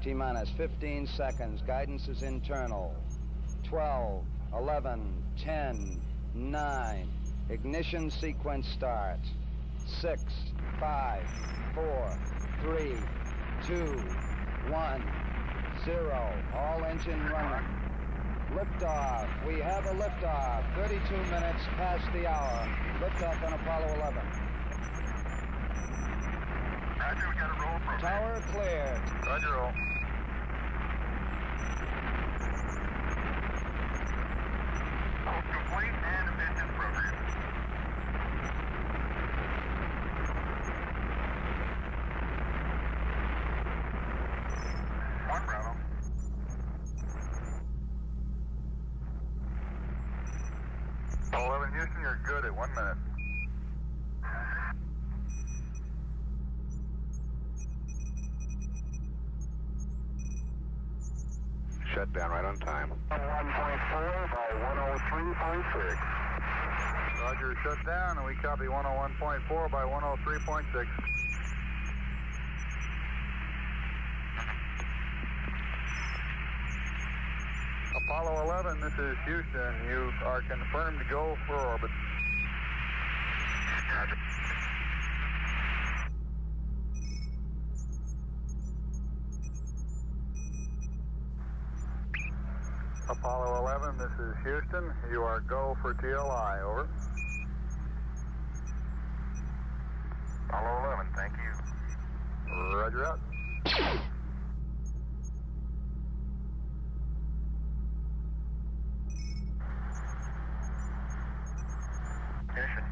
T-minus 15 seconds. Guidance is internal. 12, 11, 10, 9. Ignition sequence starts. 6, 5, 4, 3, 2, 1, 0. All engine running. Liftoff. We have a liftoff. 32 minutes past the hour. Liftoff on Apollo 11. Roger, we got a roll program. Tower cleared. Roger, roll. Complete and efficient program. One Bravo. Apollo 11 Houston, you're good at 1 minute. Shutdown right on time. 1.4 by 103.6. Roger, shut down, and we copy 101.4 by 103.6. Apollo 11, this is Houston. You are confirmed to go for orbit. Roger. Apollo 11, this is Houston. You are go for TLI, over. Apollo 11, thank you. Roger out. Ignition.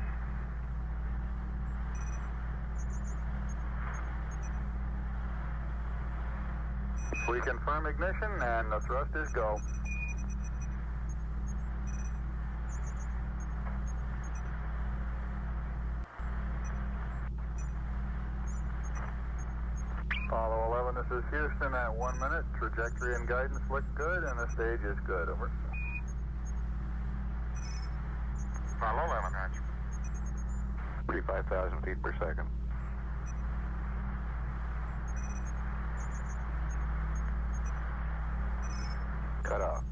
We confirm ignition and the thrust is go. Apollo 11, this is Houston at 1 minute. Trajectory and guidance look good, and the stage is good. Over. Apollo 11, roger. 35,000 feet per second. Cut off.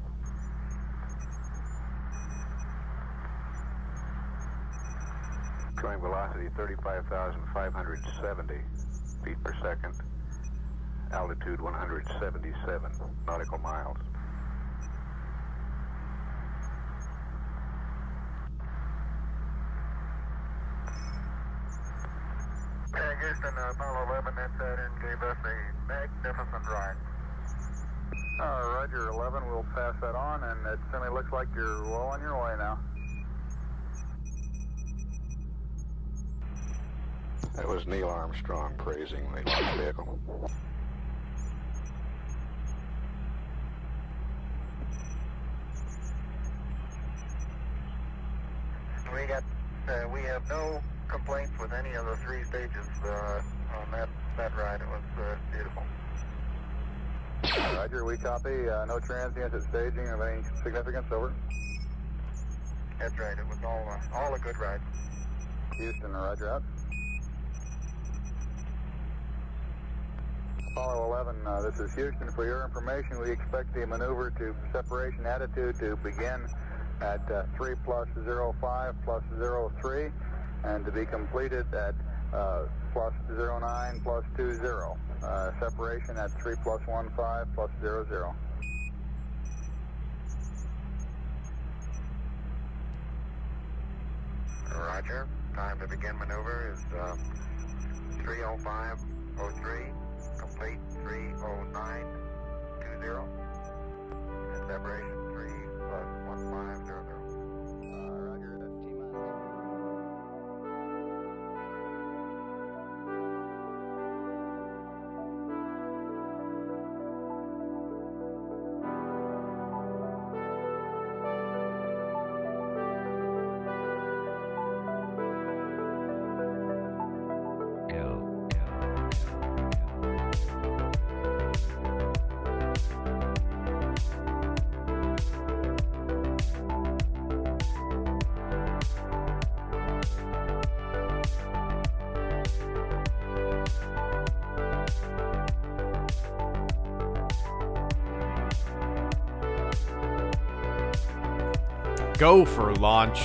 Going velocity 35,570 feet per second. Altitude 177 nautical miles. Houston, Apollo 11, that Saturn gave us a magnificent ride. Roger, 11, we'll pass that on, and it certainly looks like you're well on your way now. That was Neil Armstrong praising the launch vehicle. We have no complaints with any of the three stages on that ride. It was beautiful. Roger, we copy. No transients at staging of any significance, over. That's right. It was all a good ride. Houston, roger out. Apollo 11, this is Houston. For your information, we expect the maneuver to separation attitude to begin at 3 plus 05 plus 03 and to be completed at plus 09 plus 20. Separation at 3 plus 15 plus 00. Roger. Time to begin maneuver is 3:05:03. Complete 3:09:20. And separation 3 plus 15:00. Roger. That's T-minus. go for launch.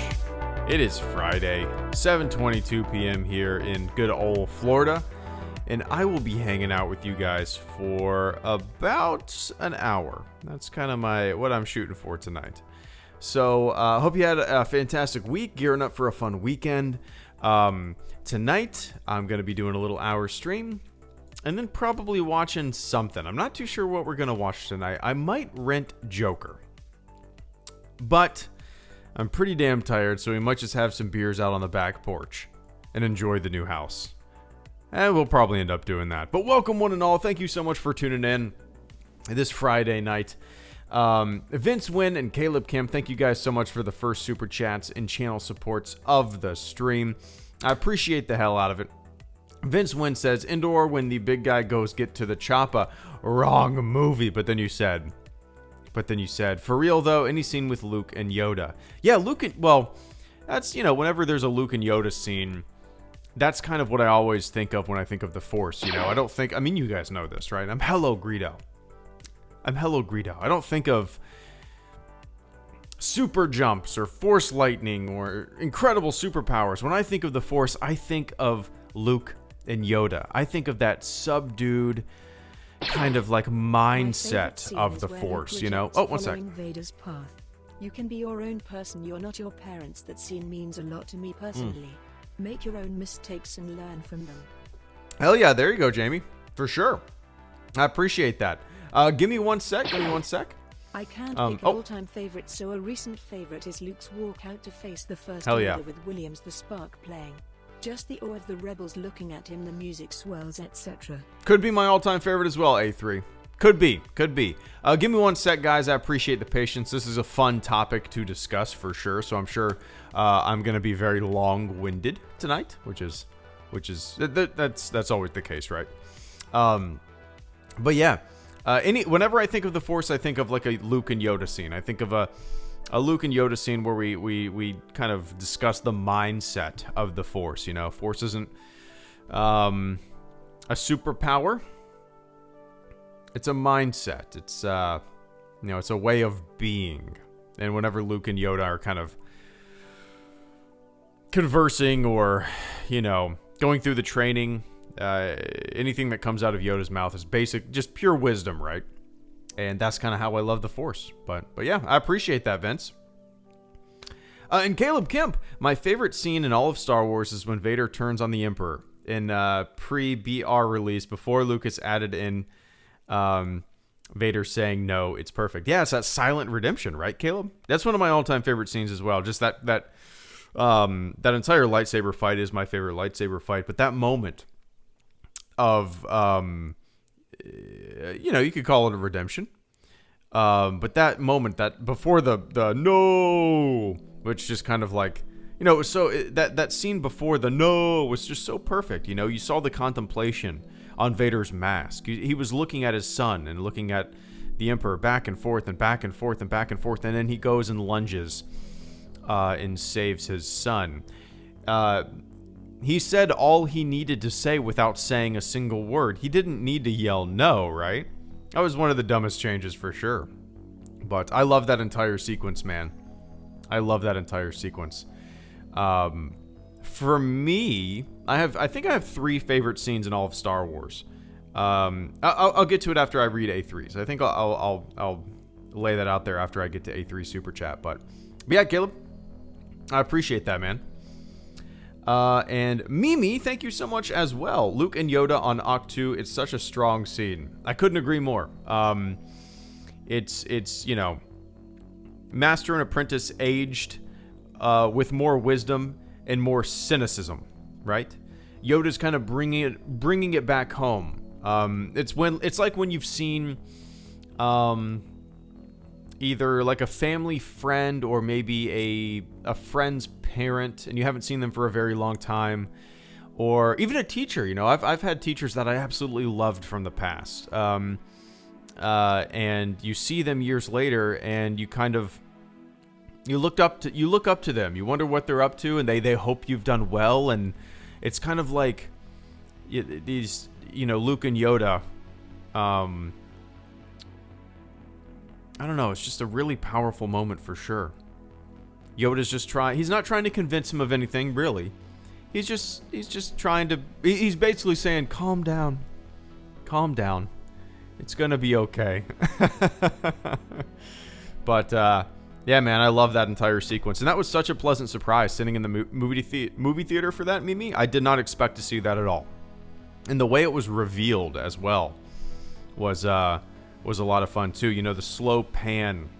It is Friday, 7:22 p.m. here in good old Florida, and I will be hanging out with you guys for about an hour. That's kind of what I'm shooting for tonight. So I hope you had a fantastic week, gearing up for a fun weekend. Tonight, I'm going to be doing a little hour stream, and then probably watching something. I'm not too sure what we're going to watch tonight. I might rent Joker, but I'm pretty damn tired, so we might just have some beers out on the back porch and enjoy the new house. And we'll probably end up doing that. But welcome one and all. Thank you so much for tuning in this Friday night. Vince Wynn and Caleb Kim, thank you guys so much for the first super chats and channel supports of the stream. I appreciate the hell out of it. Vince Wynn says, indoor when the big guy goes get to the choppa. Wrong movie. But then you said, for real though, any scene with Luke and Yoda. Yeah, that's, whenever there's a Luke and Yoda scene, that's kind of what I always think of when I think of the Force. You guys know this, right? I'm HelloGreedo. I don't think of super jumps or force lightning or incredible superpowers. When I think of the Force, I think of Luke and Yoda. I think of that subdued kind of like mindset of the Force, Oh, one sec. Vader's path. You can be your own person. You're not your parents. That scene means a lot to me personally. Make your own mistakes and learn from them. Hell yeah, there you go, Jamie. For sure. I appreciate that. Give me one sec. I can't pick an all-time favorite, so a recent favorite is Luke's walk out to face the First Order with Williams the Spark playing. Just the awe of the rebels looking at him, the music swells, etc. Could be my all-time favorite as well, A3. Could be. Give me one sec, guys. I appreciate the patience. This is a fun topic to discuss for sure, so I'm sure I'm going to be very long-winded tonight, which is that's always the case, right? But yeah. Whenever I think of the Force, I think of like a Luke and Yoda scene. I think of a Luke and Yoda scene where we kind of discuss the mindset of the Force. Force isn't a superpower. It's a mindset. It's it's a way of being. And whenever Luke and Yoda are kind of conversing or going through the training. Anything that comes out of Yoda's mouth is basic, just pure wisdom, right? And that's kind of how I love the Force. But yeah, I appreciate that, Vince. And Caleb Kemp, my favorite scene in all of Star Wars is when Vader turns on the Emperor in pre-BR release before Lucas added in Vader saying no, it's perfect. Yeah, it's that silent redemption, right, Caleb? That's one of my all-time favorite scenes as well. Just that entire lightsaber fight is my favorite lightsaber fight. But that moment of you could call it a redemption, but that moment, that before the no, which just kind of like that scene before the no was just so perfect. You saw the contemplation on Vader's mask. He was looking at his son and looking at the Emperor back and forth and back and forth and back and forth, and then he goes and lunges and saves his son. He said all he needed to say without saying a single word. He didn't need to yell no, right? That was one of the dumbest changes for sure. But I love that entire sequence, man. I love that entire sequence. For me, I think I have 3 favorite scenes in all of Star Wars. I'll get to it after I read A3s. I think I'll lay that out there after I get to A3 Super Chat. But yeah, Caleb, I appreciate that, man. And Mimi, thank you so much as well. Luke and Yoda on Octu, it's such a strong scene. I couldn't agree more. It's master and apprentice aged with more wisdom and more cynicism, right? Yoda's kind of bringing it back home. It's like when you've seen either like a family friend or maybe a friend's parent and you haven't seen them for a very long time, or even a teacher. I've had teachers that I absolutely loved from the past, and you see them years later and you look up to them. You wonder what they're up to, and they hope you've done well. And it's kind of like these Luke and Yoda. I don't know. It's just a really powerful moment for sure. Yoda's just he's not trying to convince him of anything, really. He's just trying to, he's basically saying, calm down. Calm down. It's going to be okay. But, yeah, man, I love that entire sequence. And that was such a pleasant surprise sitting in the movie theater for that, Mimi. I did not expect to see that at all. And the way it was revealed as well was a lot of fun, too. You know, the slow pan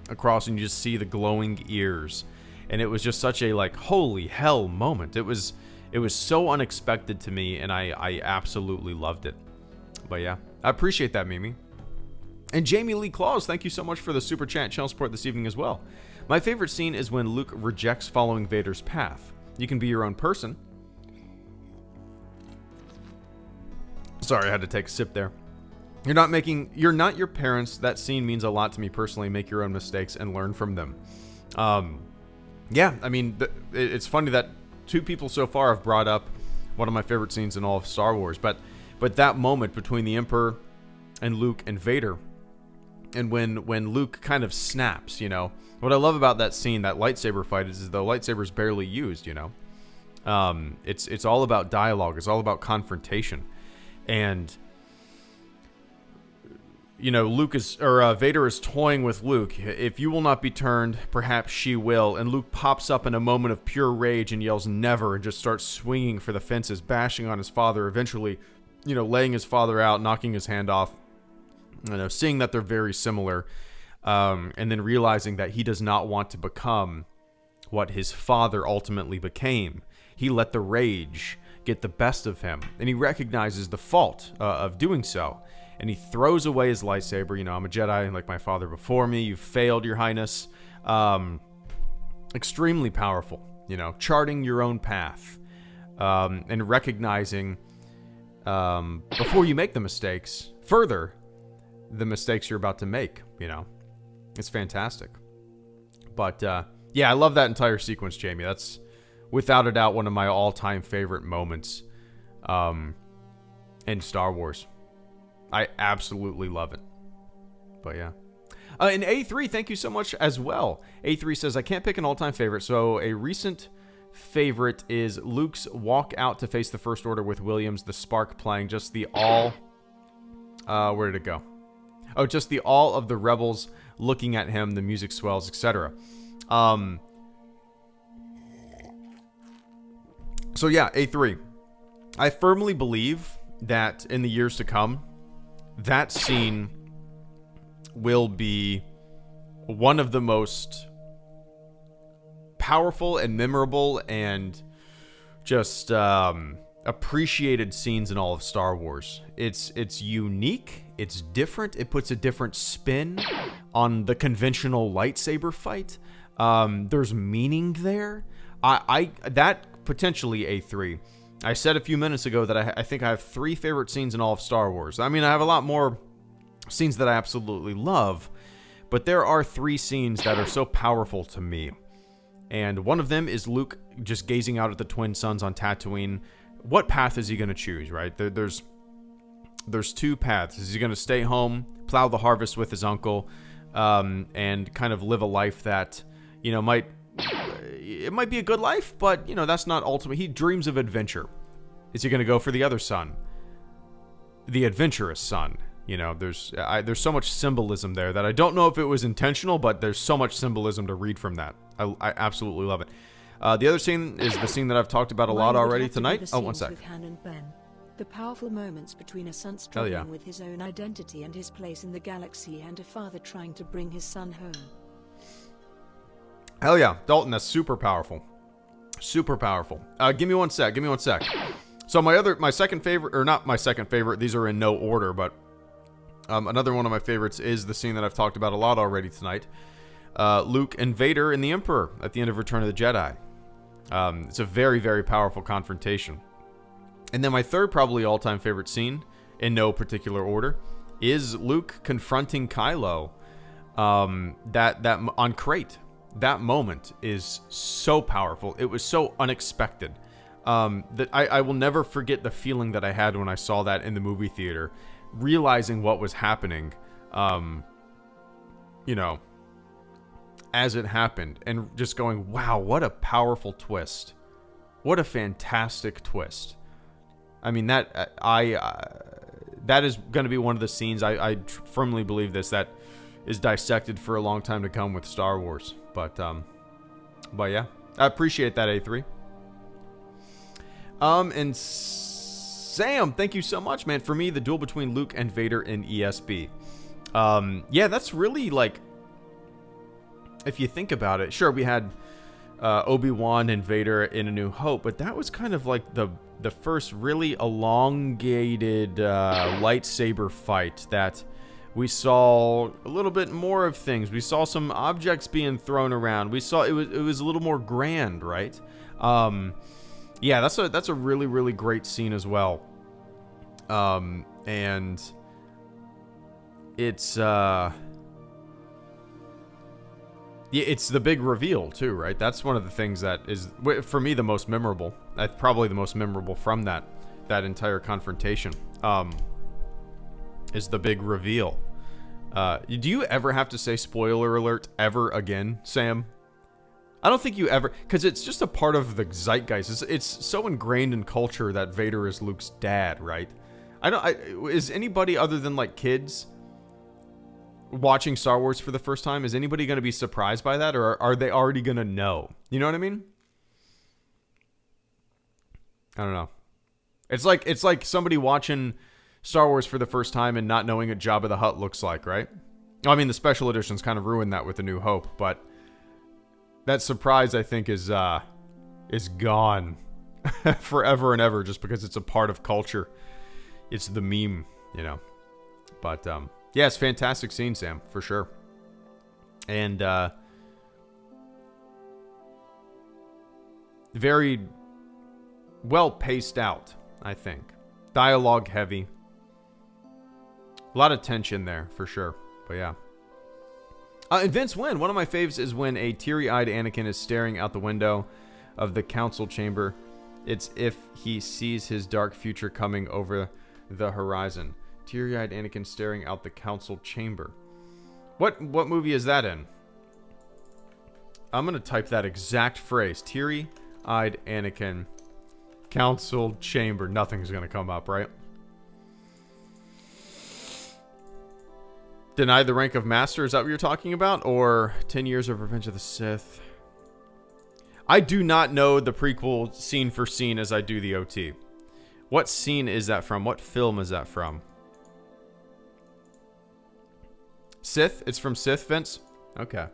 across and you just see the glowing ears. And it was just such a, like, holy hell moment. It was so unexpected to me, and I absolutely loved it. But yeah, I appreciate that, Mimi. And Jamie Lee Claus, thank you so much for the super chat and channel support this evening as well. My favorite scene is when Luke rejects following Vader's path. You can be your own person. Sorry, I had to take a sip there. You're not your parents. That scene means a lot to me personally. Make your own mistakes and learn from them. Yeah, I mean, it's funny that two people so far have brought up one of my favorite scenes in all of Star Wars, but that moment between the Emperor and Luke and Vader, and when Luke kind of snaps, you know, what I love about that scene, that lightsaber fight, is the lightsaber's barely used, you know. It's all about dialogue. It's all about confrontation, and you know, Vader is toying with Luke. If you will not be turned, perhaps she will. And Luke pops up in a moment of pure rage and yells never, and just starts swinging for the fences, bashing on his father, eventually, you know, laying his father out, knocking his hand off, you know, seeing that they're very similar, and then realizing that he does not want to become what his father ultimately became. He let the rage get the best of him, and he recognizes the fault of doing so. And he throws away his lightsaber. You know, I'm a Jedi like my father before me. You've failed, Your Highness. Extremely powerful, you know, charting your own path, and recognizing before you make the mistakes, the mistakes you're about to make, you know. It's fantastic. But, yeah, I love that entire sequence, Jamie. That's, without a doubt, one of my all-time favorite moments in Star Wars. I absolutely love it. But yeah. And A3, thank you so much as well. A3 says, I can't pick an all-time favorite, so a recent favorite is Luke's walk out to face the First Order with Williams, the spark playing, just the all... where did it go? Oh, just the all of the rebels looking at him, the music swells, etc. So yeah, A3. I firmly believe that in the years to come, that scene will be one of the most powerful and memorable and just appreciated scenes in all of Star Wars. It's unique, it's different, it puts a different spin on the conventional lightsaber fight. There's meaning there. That potentially A3. I said a few minutes ago that I think I have 3 favorite scenes in all of Star Wars. I mean, I have a lot more scenes that I absolutely love, but there are 3 scenes that are so powerful to me. And one of them is Luke just gazing out at the twin suns on Tatooine. What path is he going to choose, right? There's 2 paths. Is he going to stay home, plow the harvest with his uncle, and kind of live a life that, you know, might be a good life, but, you know, that's not ultimate. He dreams of adventure. Is he going to go for the other son? The adventurous son. You know, there's so much symbolism there that I don't know if it was intentional, but there's so much symbolism to read from that. I absolutely love it. The other scene is the scene that I've talked about a lot already tonight. Oh, one sec. With Han and Ben. The powerful moments between a son struggling with his own identity and his place in the galaxy, and a father trying to bring his son home. Hell yeah, Dalton, that's super powerful. Super powerful. Give me one sec. So my second favorite, or not my second favorite, these are in no order, but another one of my favorites is the scene that I've talked about a lot already tonight. Luke and Vader and the Emperor at the end of Return of the Jedi. It's a very, very powerful confrontation. And then my third probably all-time favorite scene, in no particular order, is Luke confronting Kylo that on Crate. That moment is so powerful. It was so unexpected that I will never forget the feeling that I had when I saw that in the movie theater, realizing what was happening. You know, as it happened and just going, wow, what a powerful twist. What a fantastic twist. I mean, that is going to be one of the scenes, I firmly believe this, that is dissected for a long time to come with Star Wars. But yeah, I appreciate that, A3. And Sam, thank you so much, man. For me, the duel between Luke and Vader in ESB. Yeah, that's really like, if you think about it, sure, we had Obi-Wan and Vader in A New Hope, but that was kind of like the first really elongated lightsaber fight that we saw a little bit more of things. We saw some objects being thrown around. We saw it was a little more grand, right? Yeah, that's a really, really great scene as well. And it's it's the big reveal too, right? That's one of the things that is, for me, the most memorable. That's probably the most memorable from that entire confrontation. Is the big reveal. Do you ever have to say spoiler alert ever again, Sam? I don't think you ever, because it's just a part of the zeitgeist. It's so ingrained in culture that Vader is Luke's dad, right? Is anybody other than like kids watching Star Wars for the first time, is anybody going to be surprised by that, or are they already going to know? You know what I mean? I don't know. It's like somebody watching Star Wars for the first time and not knowing what Jabba the Hutt looks like, right? I mean, the special editions kind of ruined that with A New Hope, but that surprise, I think, is gone forever and ever, just because it's a part of culture. It's the meme, you know. But yeah, it's a fantastic scene, Sam, for sure. And very well paced out, I think. Dialogue heavy. A lot of tension there, for sure. But yeah. And Vince Wynn, one of my faves is when a teary-eyed Anakin is staring out the window of the council chamber. It's if he sees his dark future coming over the horizon. Teary-eyed Anakin staring out the council chamber. What movie is that in? I'm going to type that exact phrase. Teary-eyed Anakin, council chamber. Nothing's going to come up, right? Denied the rank of master, is that what you're talking about? Or 10 Years of Revenge of the Sith? I do not know the prequel scene for scene as I do the OT. What scene is that from? What film is that from? Sith? It's from Sith, Vince? Okay.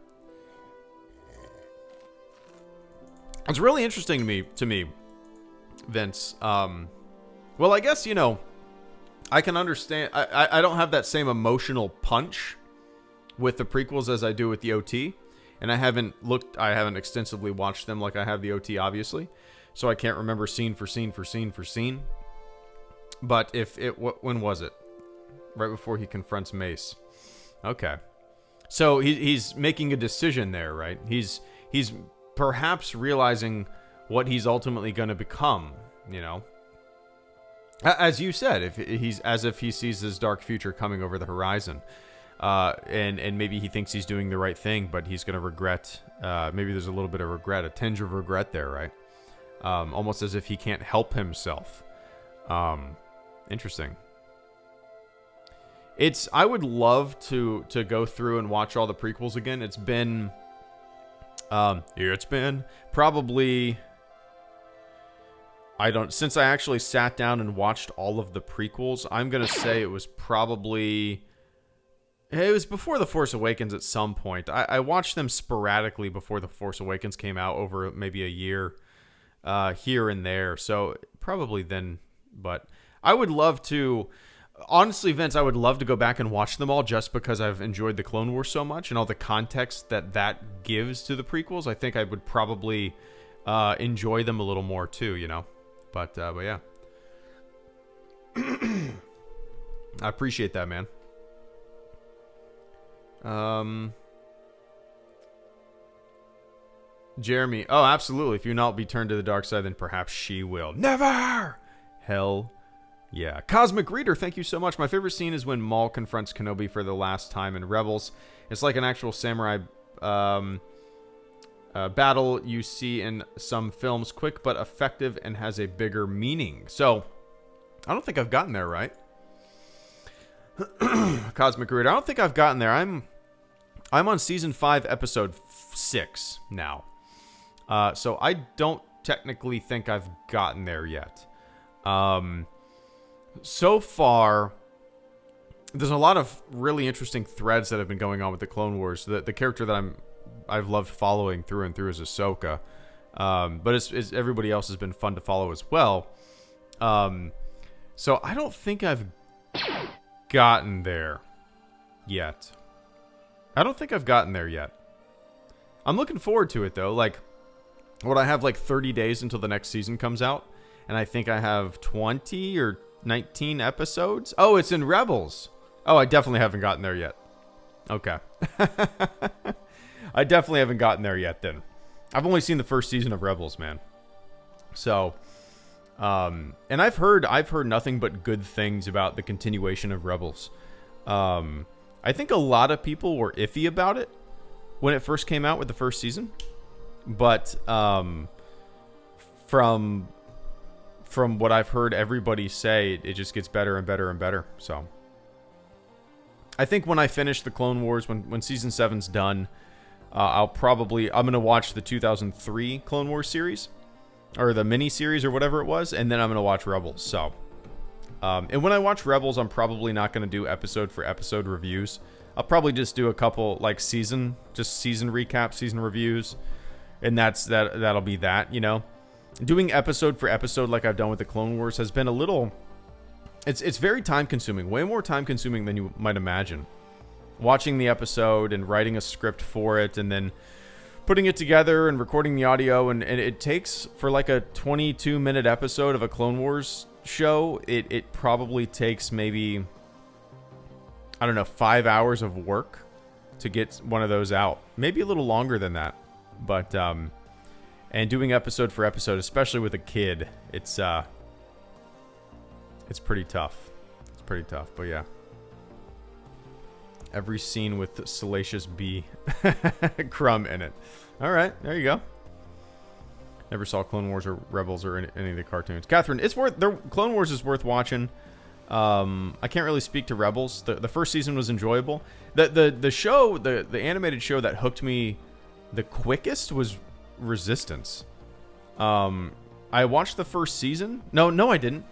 It's really interesting to me, Vince. Well, I guess, you know, I can understand. I don't have that same emotional punch with the prequels as I do with the OT. And I haven't extensively watched them like I have the OT, obviously. So I can't remember scene for scene for scene for scene. But when was it? Right before he confronts Mace. Okay. So he's making a decision there, right? He's perhaps realizing what he's ultimately going to become, you know? As you said, if he sees his dark future coming over the horizon, and maybe he thinks he's doing the right thing, but he's going to regret. Maybe there's a little bit of regret, a tinge of regret there, right? Almost as if he can't help himself. Interesting. I would love to go through and watch all the prequels again. It's been probably. Since I actually sat down and watched all of the prequels, I'm going to say it was before The Force Awakens at some point. I watched them sporadically before The Force Awakens came out over maybe a year here and there. So probably then, but I would love to, honestly, Vince, I would love to go back and watch them all just because I've enjoyed the Clone Wars so much and all the context that gives to the prequels. I think I would probably enjoy them a little more too, you know? But yeah. I appreciate that, man. Jeremy. Oh, absolutely. If you not be turned to the dark side, then perhaps she will. Never! Hell yeah. Cosmic Reader, thank you so much. My favorite scene is when Maul confronts Kenobi for the last time in Rebels. It's like an actual samurai battle you see in some films, quick but effective and has a bigger meaning. So, I don't think I've gotten there, right? Cosmic Reader, I don't think I've gotten there. I'm on season 5, episode 6 now. So I don't technically think I've gotten there yet. So far, there's a lot of really interesting threads that have been going on with the Clone Wars. The character that I've loved following through and through is Ahsoka. But it's everybody else has been fun to follow as well. So I don't think I've gotten there yet. I don't think I've gotten there yet. I'm looking forward to it, though. Like, what I have, like, 30 days until the next season comes out. And I think I have 20 or 19 episodes. Oh, it's in Rebels. Oh, I definitely haven't gotten there yet. Okay. I definitely haven't gotten there yet, then. I've only seen the first season of Rebels, man. So, and I've heard nothing but good things about the continuation of Rebels. I think a lot of people were iffy about it when it first came out with the first season, but from what I've heard everybody say, it just gets better and better and better. So I think when I finish the Clone Wars, when season 7's done, I'm gonna watch the 2003 Clone Wars series, or the mini series, or whatever it was, and then I'm gonna watch Rebels. So. And when I watch Rebels, I'm probably not going to do episode for episode reviews. I'll probably just do a couple, like, season recaps, season reviews. And that'll be that, you know. Doing episode for episode like I've done with the Clone Wars has been a little... It's very time consuming. Way more time consuming than you might imagine. Watching the episode and writing a script for it and then putting it together and recording the audio. And it takes, for like a 22-minute episode of a Clone Wars show, it probably takes maybe, I don't know, 5 hours of work to get one of those out. Maybe a little longer than that. But and doing episode for episode, especially with a kid, it's pretty tough. It's pretty tough, but yeah. Every scene with Salacious B crumb in it. All right, there you go. Never saw Clone Wars or Rebels or any of the cartoons. Catherine, Clone Wars is worth watching. I can't really speak to Rebels. The first season was enjoyable. The show, the animated show that hooked me the quickest was Resistance. I watched the first season. No, I didn't.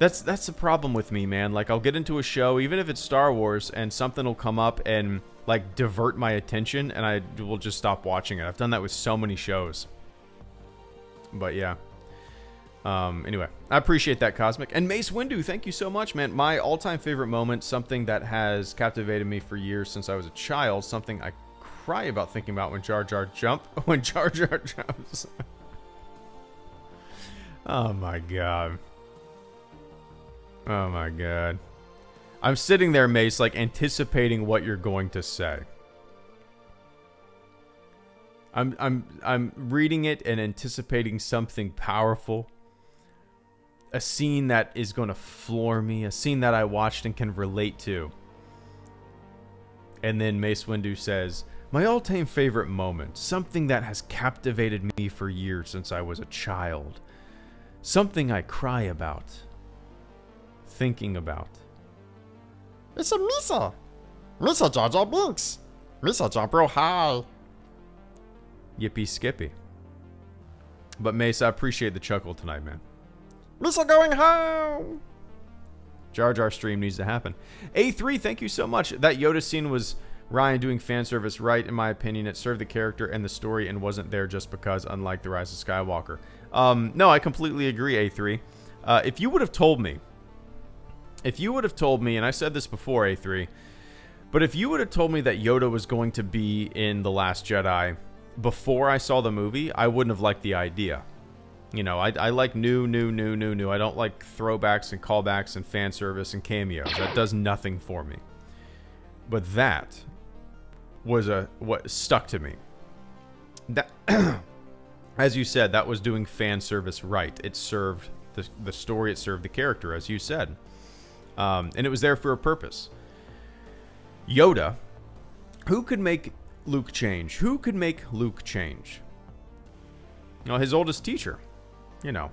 That's the problem with me, man. Like, I'll get into a show, even if it's Star Wars, and something will come up and, like, divert my attention, and I will just stop watching it. I've done that with so many shows. But yeah. Anyway, I appreciate that, Cosmic. And Mace Windu, thank you so much, man. My all-time favorite moment, something that has captivated me for years since I was a child, something I cry about thinking about when Jar Jar jumps. Oh my god. Oh my god. I'm sitting there, Mace, like, anticipating what you're going to say. I'm reading it and anticipating something powerful. A scene that is going to floor me. A scene that I watched and can relate to. And then Mace Windu says, my all-time favorite moment. Something that has captivated me for years since I was a child. Something I cry about. Thinking about. It's a Misa. Misa Jar Jar Binks. Misa jump real high. Yippee skippy. But Mace, I appreciate the chuckle tonight, man. Misa going home. Jar Jar stream needs to happen. A3, thank you so much. That Yoda scene was Ryan doing fan service right, in my opinion. It served the character and the story and wasn't there just because, unlike The Rise of Skywalker. No, I completely agree, A3. If you would have told me, and I said this before, A3, but if you would have told me that Yoda was going to be in The Last Jedi before I saw the movie, I wouldn't have liked the idea. You know, I like new. I don't like throwbacks and callbacks and fan service and cameos. That does nothing for me. But that was what stuck to me. That, as you said, that was doing fan service right. It served the story. It served the character, as you said. And it was there for a purpose. Yoda, who could make Luke change? Who could make Luke change? You know, his oldest teacher. You know.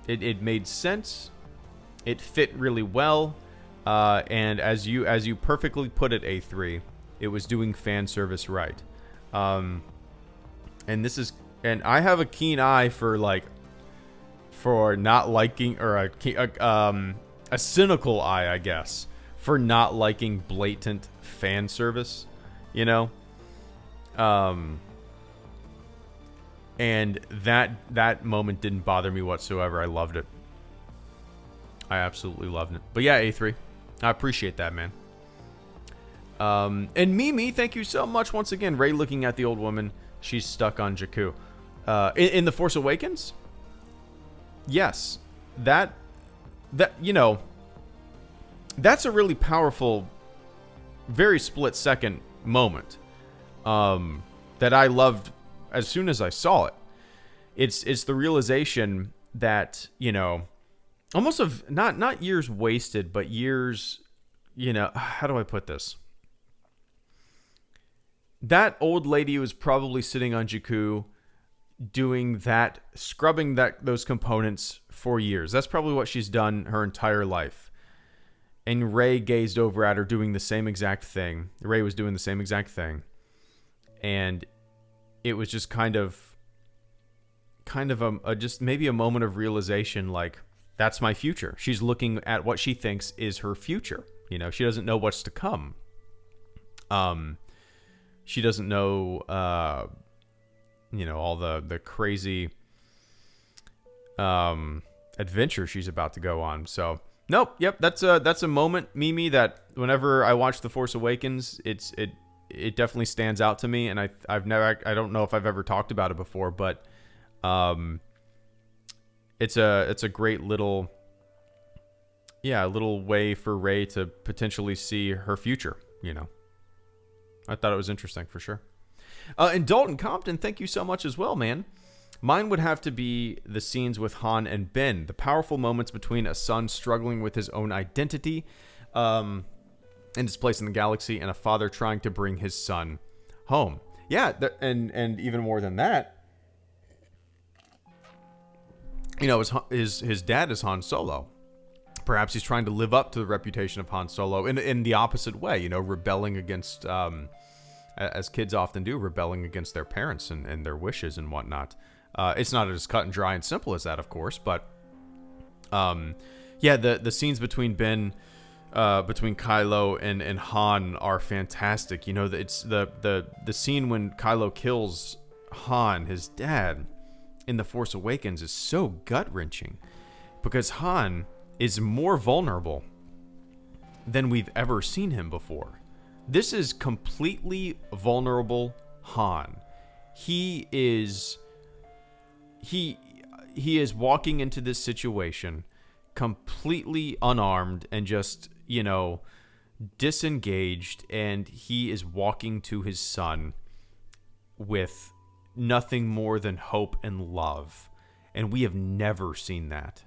It made sense. It fit really well. And as you perfectly put it, A3, it was doing fan service right. And I have a keen eye for not liking, or a cynical eye, I guess, for not liking blatant fan service, you know? And that moment didn't bother me whatsoever. I loved it. I absolutely loved it. But yeah, A3, I appreciate that, man. And Mimi, thank you so much once again. Rey looking at the old woman. She's stuck on Jakku. In The Force Awakens? Yes. That, you know, that's a really powerful, very split-second moment that I loved as soon as I saw it. It's the realization that, you know, almost of not years wasted, but years, you know, how do I put this? That old lady was probably sitting on Jakku doing that, scrubbing those components for years. That's probably what she's done her entire life. And Rey gazed over at her doing the same exact thing. Rey was doing the same exact thing. And it was just kind of just maybe a moment of realization, like, that's my future. She's looking at what she thinks is her future. You know, she doesn't know what's to come. She doesn't know, you know, all the crazy adventure she's about to go on. So, nope, yep, that's a moment, Mimi, that whenever I watch The Force Awakens, it definitely stands out to me, and I don't know if I've ever talked about it before, but it's a great little way for Rey to potentially see her future, you know. I thought it was interesting for sure. And Dalton Compton, thank you so much as well, man. Mine would have to be the scenes with Han and Ben, the powerful moments between a son struggling with his own identity and his place in the galaxy, and a father trying to bring his son home. Yeah, and even more than that, you know, his dad is Han Solo. Perhaps he's trying to live up to the reputation of Han Solo in the opposite way, you know, rebelling against, as kids often do, rebelling against their parents and their wishes and whatnot. It's not as cut and dry and simple as that, of course, but yeah, the scenes between Kylo and Han are fantastic. You know, it's the scene when Kylo kills Han, his dad, in The Force Awakens is so gut-wrenching, because Han is more vulnerable than we've ever seen him before. This is completely vulnerable Han. He is walking into this situation completely unarmed and just, you know, disengaged, and he is walking to his son with nothing more than hope and love. And we have never seen that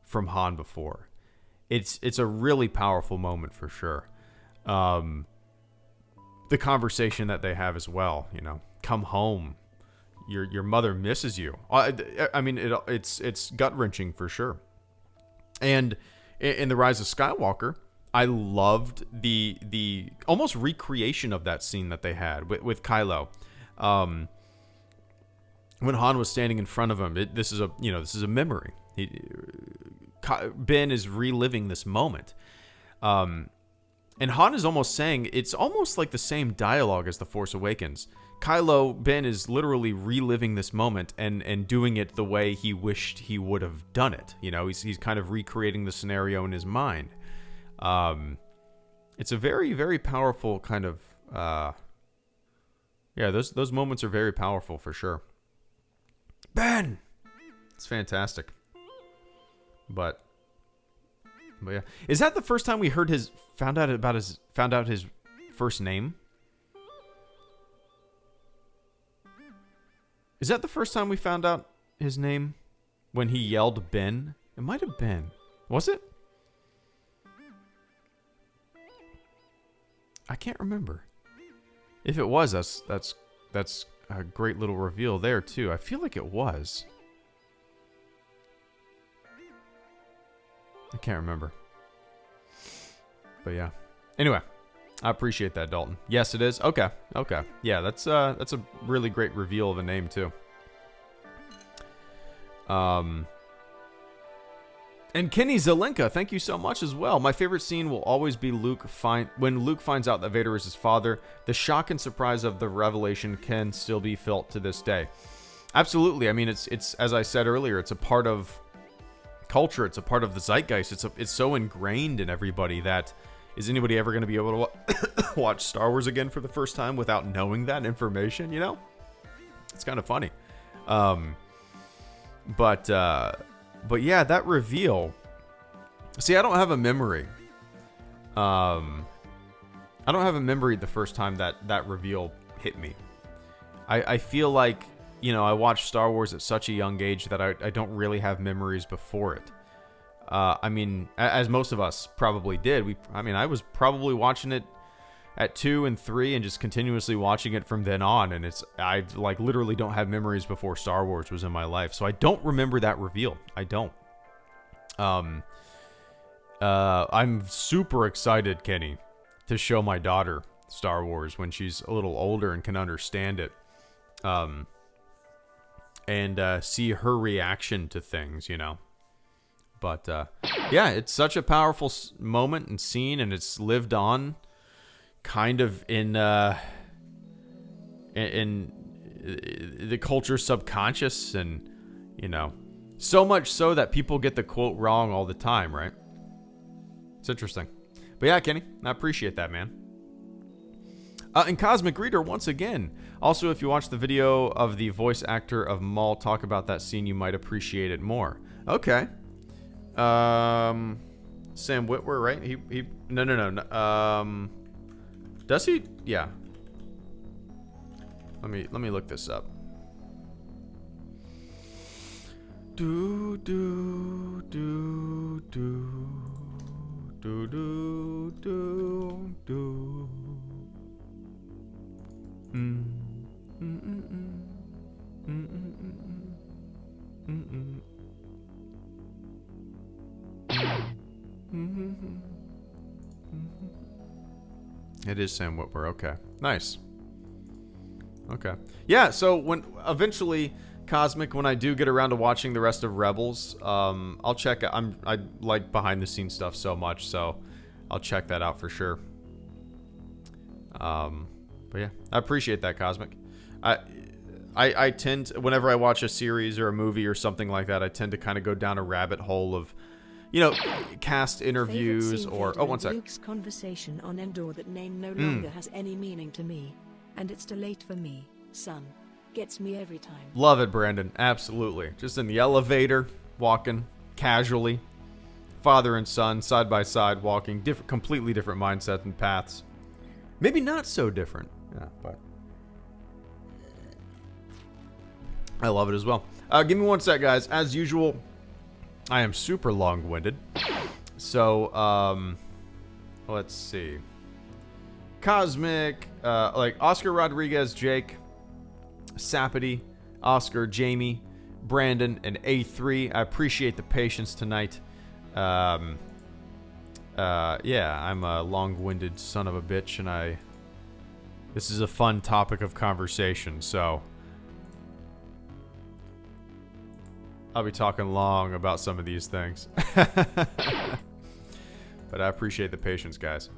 from Han before. It's a really powerful moment for sure. The conversation that they have as well, you know, come home. Your mother misses you. I mean, it's gut-wrenching for sure. And in The Rise of Skywalker, I loved the almost recreation of that scene that they had with Kylo. When Han was standing in front of him, this is a memory. Ben is reliving this moment. And Han is almost saying, it's almost like the same dialogue as The Force Awakens. Ben is literally reliving this moment and doing it the way he wished he would have done it. You know, he's kind of recreating the scenario in his mind. It's a very, very powerful kind of, those moments are very powerful for sure. Ben! It's fantastic. But yeah. Is that the first time we heard found out his first name? Is that the first time we found out his name? When he yelled Ben? It might have been. Was it? I can't remember. If it was, that's a great little reveal there too. I feel like it was. I can't remember. But yeah. Anyway, I appreciate that, Dalton. Yes, it is. Okay. Yeah, that's a really great reveal of a name too. And Kenny Zelenka, thank you so much as well. My favorite scene will always be when Luke finds out that Vader is his father. The shock and surprise of the revelation can still be felt to this day. Absolutely. I mean, it's as I said earlier, it's a part of culture. It's a part of the zeitgeist. It's so ingrained in everybody that is anybody ever going to be able to watch Star Wars again for the first time without knowing that information? You know, it's kind of funny. But yeah, that reveal. See, I don't have a memory. I don't have a memory the first time that reveal hit me. I feel like, you know, I watched Star Wars at such a young age that I don't really have memories before it. I mean, as most of us probably did. I was probably watching it at 2 and 3 and just continuously watching it from then on. And I like literally don't have memories before Star Wars was in my life. So I don't remember that reveal. I don't. I'm super excited, Kenny, to show my daughter Star Wars when she's a little older and can understand it. And see her reaction to things, you know. But yeah, it's such a powerful moment and scene, and it's lived on kind of in the culture's subconscious, and you know, so much so that people get the quote wrong all the time, right? It's interesting. But yeah, Kenny, I appreciate that, man. And Cosmic Reader, once again. Also, if you watch the video of the voice actor of Maul talk about that scene, you might appreciate it more. Okay. Sam Witwer, right? He no. Does he? Yeah. Let me look this up. Do do do do do do do do. It is Sam Witwer. Okay, nice. Okay, yeah. So when eventually, Cosmic, when I do get around to watching the rest of Rebels, I'll check. I like behind the scenes stuff so much, so I'll check that out for sure. But yeah, I appreciate that, Cosmic. I tend to, whenever I watch a series or a movie or something like that, I tend to kind of go down a rabbit hole of, you know, cast interviews or... Oh, one sec. Luke's conversation on Endor, that name no longer has any meaning to me. And it's too late for me, son. Gets me every time. Love it, Brandon. Absolutely. Just in the elevator, walking casually. Father and son, side by side, walking. Completely different mindsets and paths. Maybe not so different. Yeah, but... I love it as well. Give me one sec, guys. As usual, I am super long-winded. So, let's see. Cosmic, like Oscar Rodriguez, Jake, Sapity, Oscar, Jamie, Brandon, and A3. I appreciate the patience tonight. Yeah, I'm a long-winded son of a bitch, and this is a fun topic of conversation, so I'll be talking long about some of these things. But I appreciate the patience, guys.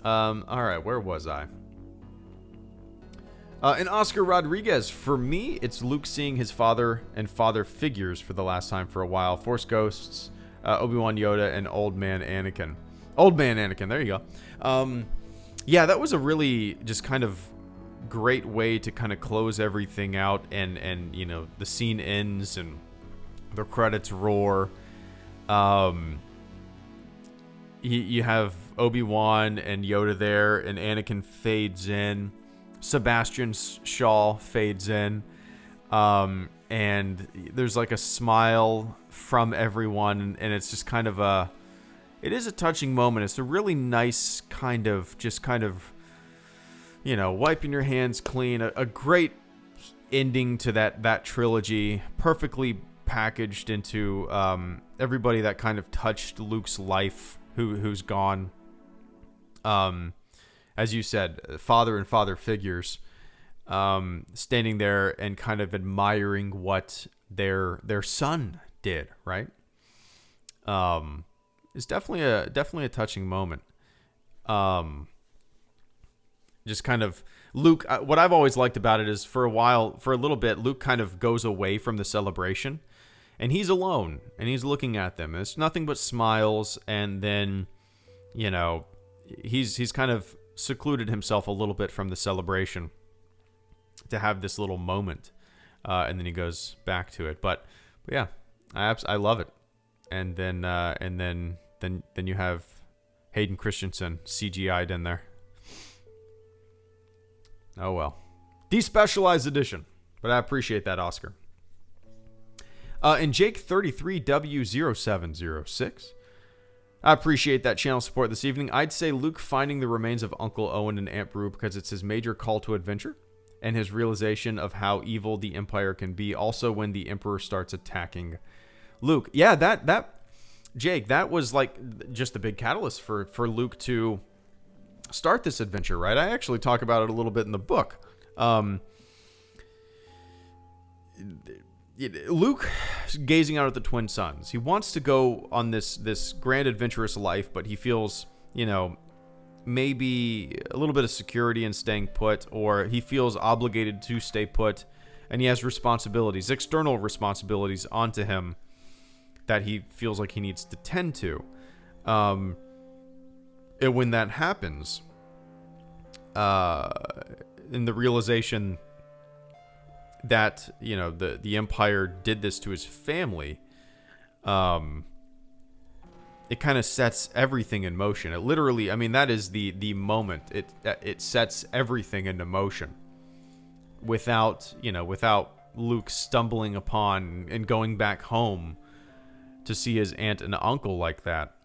Alright, where was I? And Oscar Rodriguez, for me, it's Luke seeing his father and father figures for the last time for a while. Force Ghosts, Obi-Wan Yoda, and Old Man Anakin. Old Man Anakin, there you go. Yeah, that was a really just kind of great way to kind of close everything out, and you know, the scene ends and the credits roar. You have Obi-Wan and Yoda there, and Anakin fades in. Sebastian Shaw fades in. And there's like a smile from everyone, and it's just kind of it is a touching moment. It's a really nice kind of, wiping your hands clean. A great ending to that trilogy, perfectly packaged into everybody that kind of touched Luke's life, who's gone. As you said, father and father figures, standing there and kind of admiring what their son did, right? It's definitely a touching moment. Just kind of Luke, what I've always liked about it is for a little bit, Luke kind of goes away from the celebration and he's alone and he's looking at them. It's nothing but smiles. And then, he's kind of secluded himself a little bit from the celebration to have this little moment. And then he goes back to it. But yeah, I love it. And then you have Hayden Christensen CGI'd in there. Oh well. Despecialized edition. But I appreciate that, Oscar. And Jake33W0706. I appreciate that channel support this evening. I'd say Luke finding the remains of Uncle Owen and Aunt Beru because it's his major call to adventure and his realization of how evil the Empire can be. Also when the Emperor starts attacking Luke. Yeah, that Jake, that was like just the big catalyst for Luke to start this adventure, right? I actually talk about it a little bit in the book. Luke gazing out at the twin suns. He wants to go on this grand adventurous life, but he feels, maybe a little bit of security in staying put, or he feels obligated to stay put, and he has responsibilities, external responsibilities onto him that he feels like he needs to tend to. And when that happens, in the realization that, the Empire did this to his family, it kind of sets everything in motion. It literally, that is the moment. It sets everything into motion without Luke stumbling upon and going back home to see his aunt and uncle like that.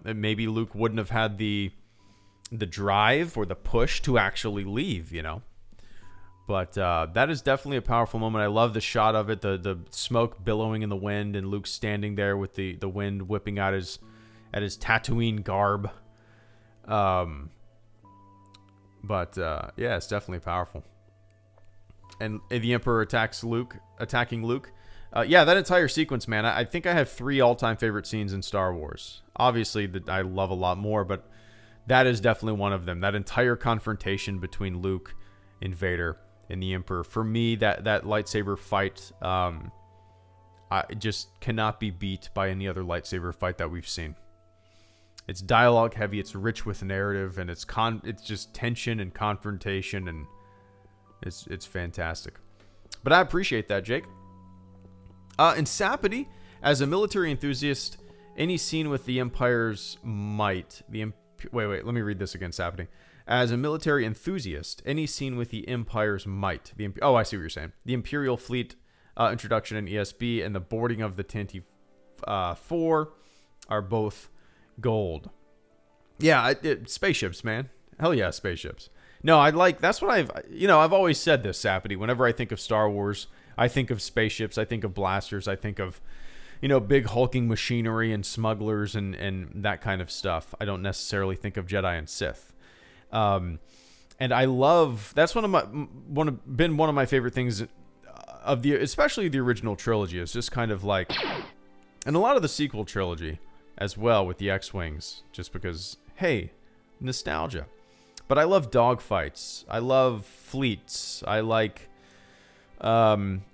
Maybe Luke wouldn't have had the drive or the push to actually leave, But that is definitely a powerful moment. I love the shot of it, the smoke billowing in the wind, and Luke standing there with the wind whipping out his Tatooine garb. Yeah, it's definitely powerful. And the Emperor attacking Luke. Yeah, that entire sequence, man. I think I have 3 all-time favorite scenes in Star Wars. Obviously, that I love a lot more, but that is definitely one of them. That entire confrontation between Luke and Vader and the Emperor. For me, that lightsaber fight just cannot be beat by any other lightsaber fight that we've seen. It's dialogue heavy, it's rich with narrative, and it's just tension and confrontation, and it's fantastic. But I appreciate that, Jake. And Sapity, as a military enthusiast, any scene with the Empire's might, wait, let me read this again, Sapity. As a military enthusiast, any scene with the Empire's might, I see what you're saying. The Imperial Fleet introduction in ESB and the boarding of the Tantive 4 are both gold. Yeah, spaceships, man. Hell yeah, spaceships. No, that's what I've always said this, Sapity. Whenever I think of Star Wars, I think of spaceships, I think of blasters, I think of, big hulking machinery and smugglers and that kind of stuff. I don't necessarily think of Jedi and Sith. And I love, that's been one of my favorite things of especially the original trilogy, is just kind of like, and a lot of the sequel trilogy as well with the X-Wings, just because, hey, nostalgia. But I love dogfights. I love fleets. I like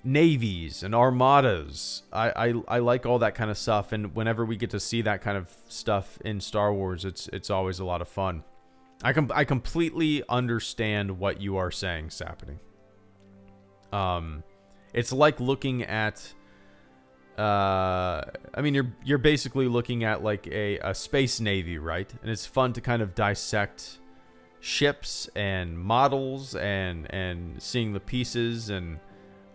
navies and armadas. I like all that kind of stuff, and whenever we get to see that kind of stuff in Star Wars, it's always a lot of fun. I completely understand what you are saying, Sapity. It's like looking at you're basically looking at like a space navy, right? And it's fun to kind of dissect ships and models and seeing the pieces, and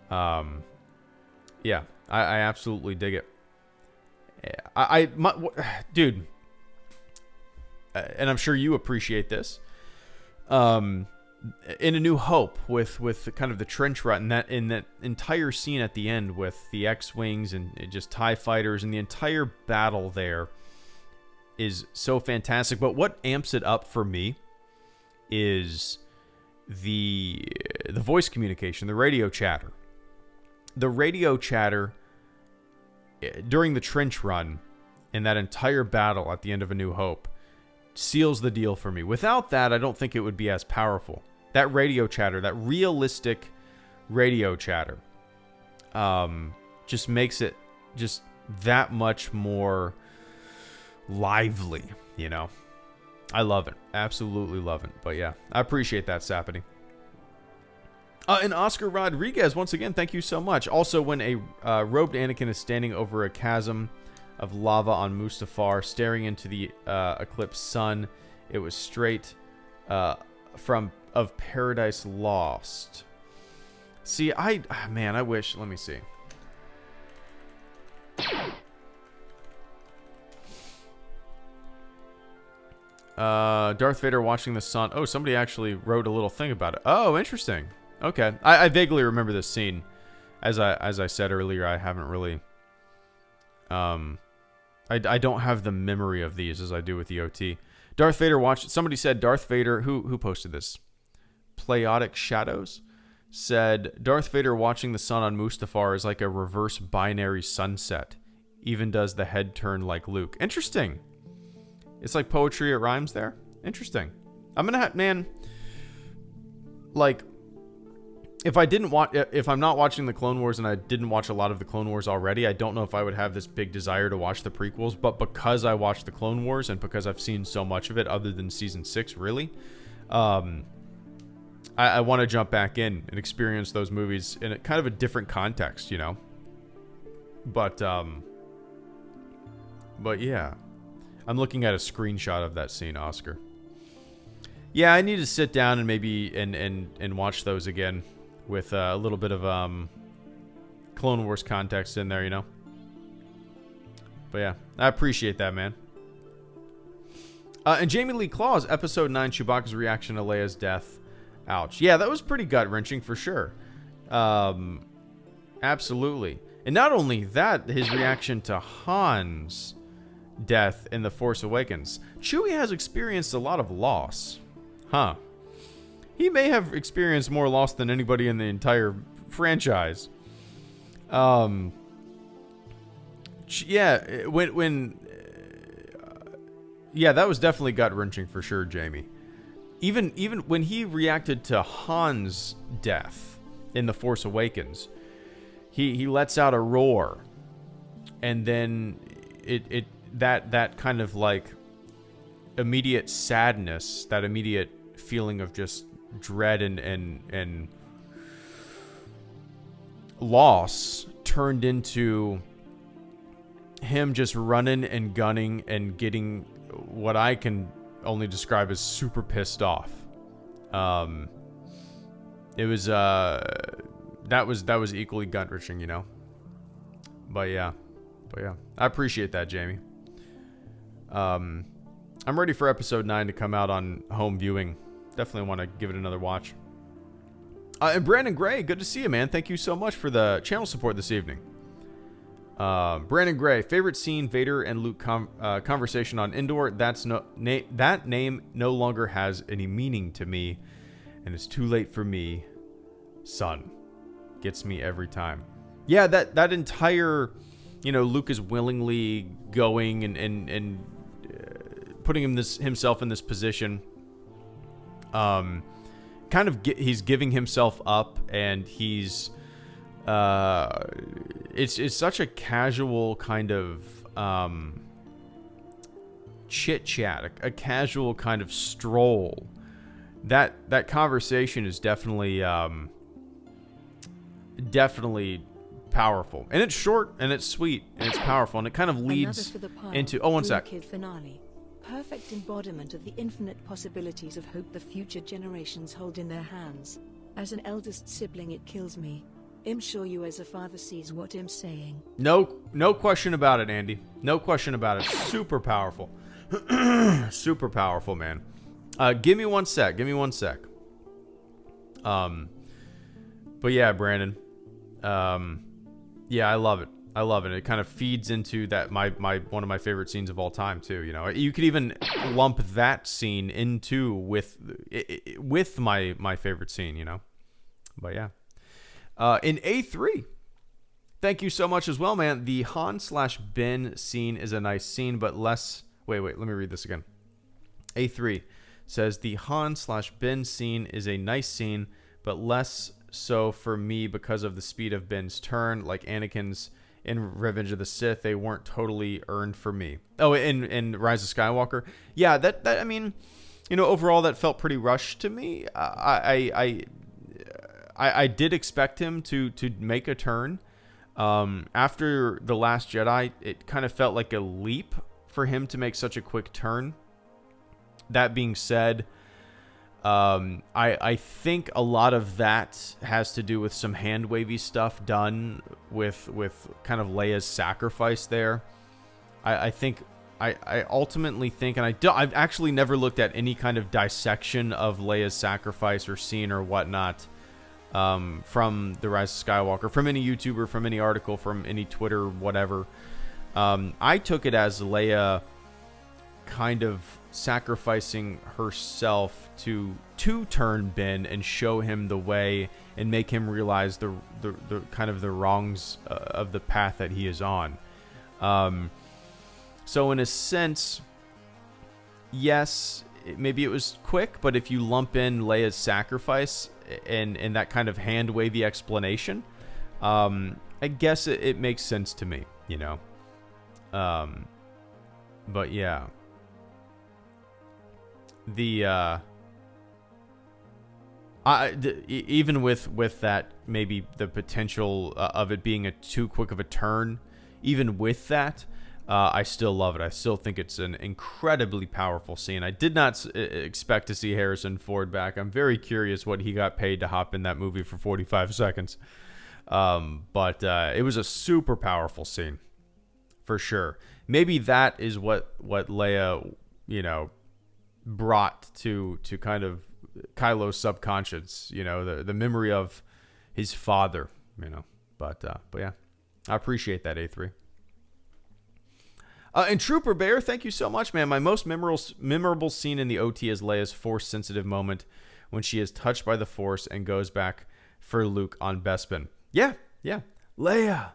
yeah, I absolutely dig it. Dude, and I'm sure you appreciate this. In A New Hope, with kind of the trench run, in that entire scene at the end with the X-wings and just TIE fighters, and the entire battle there is so fantastic. But what amps it up for me is the voice communication, the radio chatter. The radio chatter during the trench run in that entire battle at the end of A New Hope seals the deal for me. Without that, I don't think it would be as powerful. That radio chatter, that realistic radio chatter, just makes it just that much more lively, you know? I love it. Absolutely love it. But yeah, I appreciate that, Sapity. And Oscar Rodriguez, once again, thank you so much. Also, when a robed Anakin is standing over a chasm of lava on Mustafar, staring into the eclipsed sun, it was straight of Paradise Lost. See, man, I wish. Let me see. Darth Vader watching the sun. Oh, somebody actually wrote a little thing about it. Oh, interesting. Okay, I vaguely remember this scene. As I said earlier, I haven't really. I don't have the memory of these as I do with the OT. Darth Vader watched. Somebody said Darth Vader. Who posted this? Pleiadic Shadows said Darth Vader watching the sun on Mustafar is like a reverse binary sunset. Even does the head turn like Luke. Interesting. It's like poetry, it rhymes there. Interesting. I'm gonna have, man. Like, if I'm not watching the Clone Wars and I didn't watch a lot of the Clone Wars already, I don't know if I would have this big desire to watch the prequels. But because I watched the Clone Wars and because I've seen so much of it, other than season 6, really, I want to jump back in and experience those movies in kind of a different context, you know. But yeah, I'm looking at a screenshot of that scene, Oscar. Yeah, I need to sit down and maybe and watch those again with a little bit of Clone Wars context in there, you know. But yeah, I appreciate that, man. And Jamie Lee Claus, Episode 9, Chewbacca's reaction to Leia's death. Ouch. Yeah, that was pretty gut-wrenching for sure. Absolutely. And not only that, his reaction to Han's death in The Force Awakens. Chewie has experienced a lot of loss. Huh. He may have experienced more loss than anybody in the entire franchise. Yeah, yeah, that was definitely gut-wrenching for sure, Jamie. Even when he reacted to Han's death in The Force Awakens, he lets out a roar, and then that kind of like immediate sadness, that immediate feeling of just dread and loss turned into him just running and gunning and getting what I can only describe as super pissed off. It was that was equally gut-wrenching, you know. But yeah, I appreciate that, Jamie. I'm ready for episode 9 to come out on home viewing. Definitely want to give it another watch. And Brandon Gray, good to see you, man. Thank you so much for the channel support this evening. Brandon Gray, favorite scene, Vader and Luke conversation on Endor. That name no longer has any meaning to me, and it's too late for me. Son, gets me every time. Yeah, that entire, Luke is willingly going and putting himself in this position. He's giving himself up, and he's. It's such a casual kind of chit chat, a casual kind of stroll. That conversation is definitely powerful, and it's short, and it's sweet, and it's powerful, and it kind of leads into. Oh, one sec. Finale. Perfect embodiment of the infinite possibilities of hope the future generations hold in their hands. As an eldest sibling, it kills me. I'm sure you as a father sees what I'm saying. No question about it, Andy. No question about it. Super powerful. Super powerful, man. Give me one sec. But yeah, Brandon. Yeah, I love it. It kind of feeds into that my one of my favorite scenes of all time too. You know, you could even lump that scene into with my favorite scene. You know, but yeah. In A3, thank you so much as well, man. The Han/Ben scene is a nice scene, but less. Wait. Let me read this again. A3 says the Han/Ben scene is a nice scene, but less so for me because of the speed of Ben's turn. Like Anakin's in Revenge of the Sith, they weren't totally earned for me. Oh, in Rise of Skywalker, yeah. That I mean, you know, overall that felt pretty rushed to me. I did expect him to make a turn. After The Last Jedi, it kind of felt like a leap for him to make such a quick turn. That being said, I think a lot of that has to do with some hand wavy stuff done with kind of Leia's sacrifice there. I ultimately think, and I've actually never looked at any kind of dissection of Leia's sacrifice or scene or whatnot. From The Rise of Skywalker, from any YouTuber, from any article, from any Twitter, whatever. I took it as Leia kind of sacrificing herself to turn Ben and show him the way and make him realize the kind of the wrongs of the path that he is on. So in a sense, yes, maybe it was quick, but if you lump in Leia's sacrifice and that kind of hand wavy explanation, I guess it makes sense to me, you know. But yeah, even with that, maybe the potential of it being too quick of a turn, even with that, I still love it. I still think it's an incredibly powerful scene. I did not expect to see Harrison Ford back. I'm very curious what he got paid to hop in that movie for 45 seconds. But it was a super powerful scene, for sure. Maybe that is what Leia, you know, brought to kind of Kylo's subconscious, you know, the memory of his father, you know. But yeah, I appreciate that, A3. And Trooper Bear, thank you so much, man. My most memorable scene in the OT is Leia's Force-sensitive moment when she is touched by the Force and goes back for Luke on Bespin. Yeah. Leia.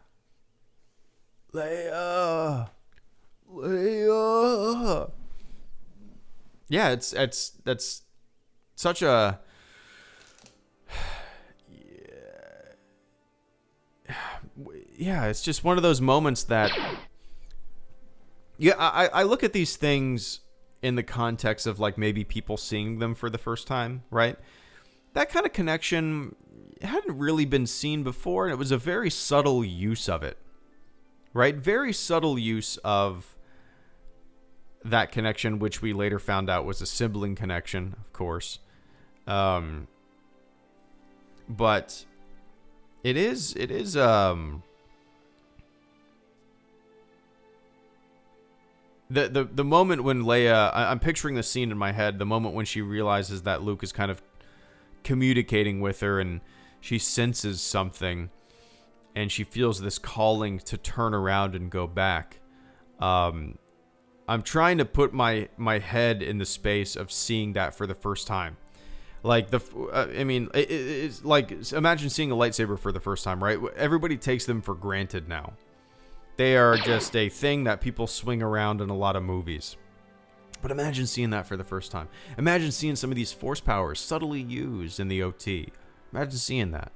Yeah, that's such a... Yeah, it's just one of those moments that... Yeah, I look at these things in the context of like maybe people seeing them for the first time, right? That kind of connection hadn't really been seen before, and it was a very subtle use of it, right? Very subtle use of that connection, which we later found out was a sibling connection, of course. But it is The moment when Leia, I'm picturing the scene in my head, the moment when she realizes that Luke is kind of communicating with her and she senses something and she feels this calling to turn around and go back. I'm trying to put my head in the space of seeing that for the first time. Like, it's like, imagine seeing a lightsaber for the first time, right? Everybody takes them for granted now. They are just a thing that people swing around in a lot of movies. But imagine seeing that for the first time. Imagine seeing some of these Force powers subtly used in the OT. Imagine seeing that.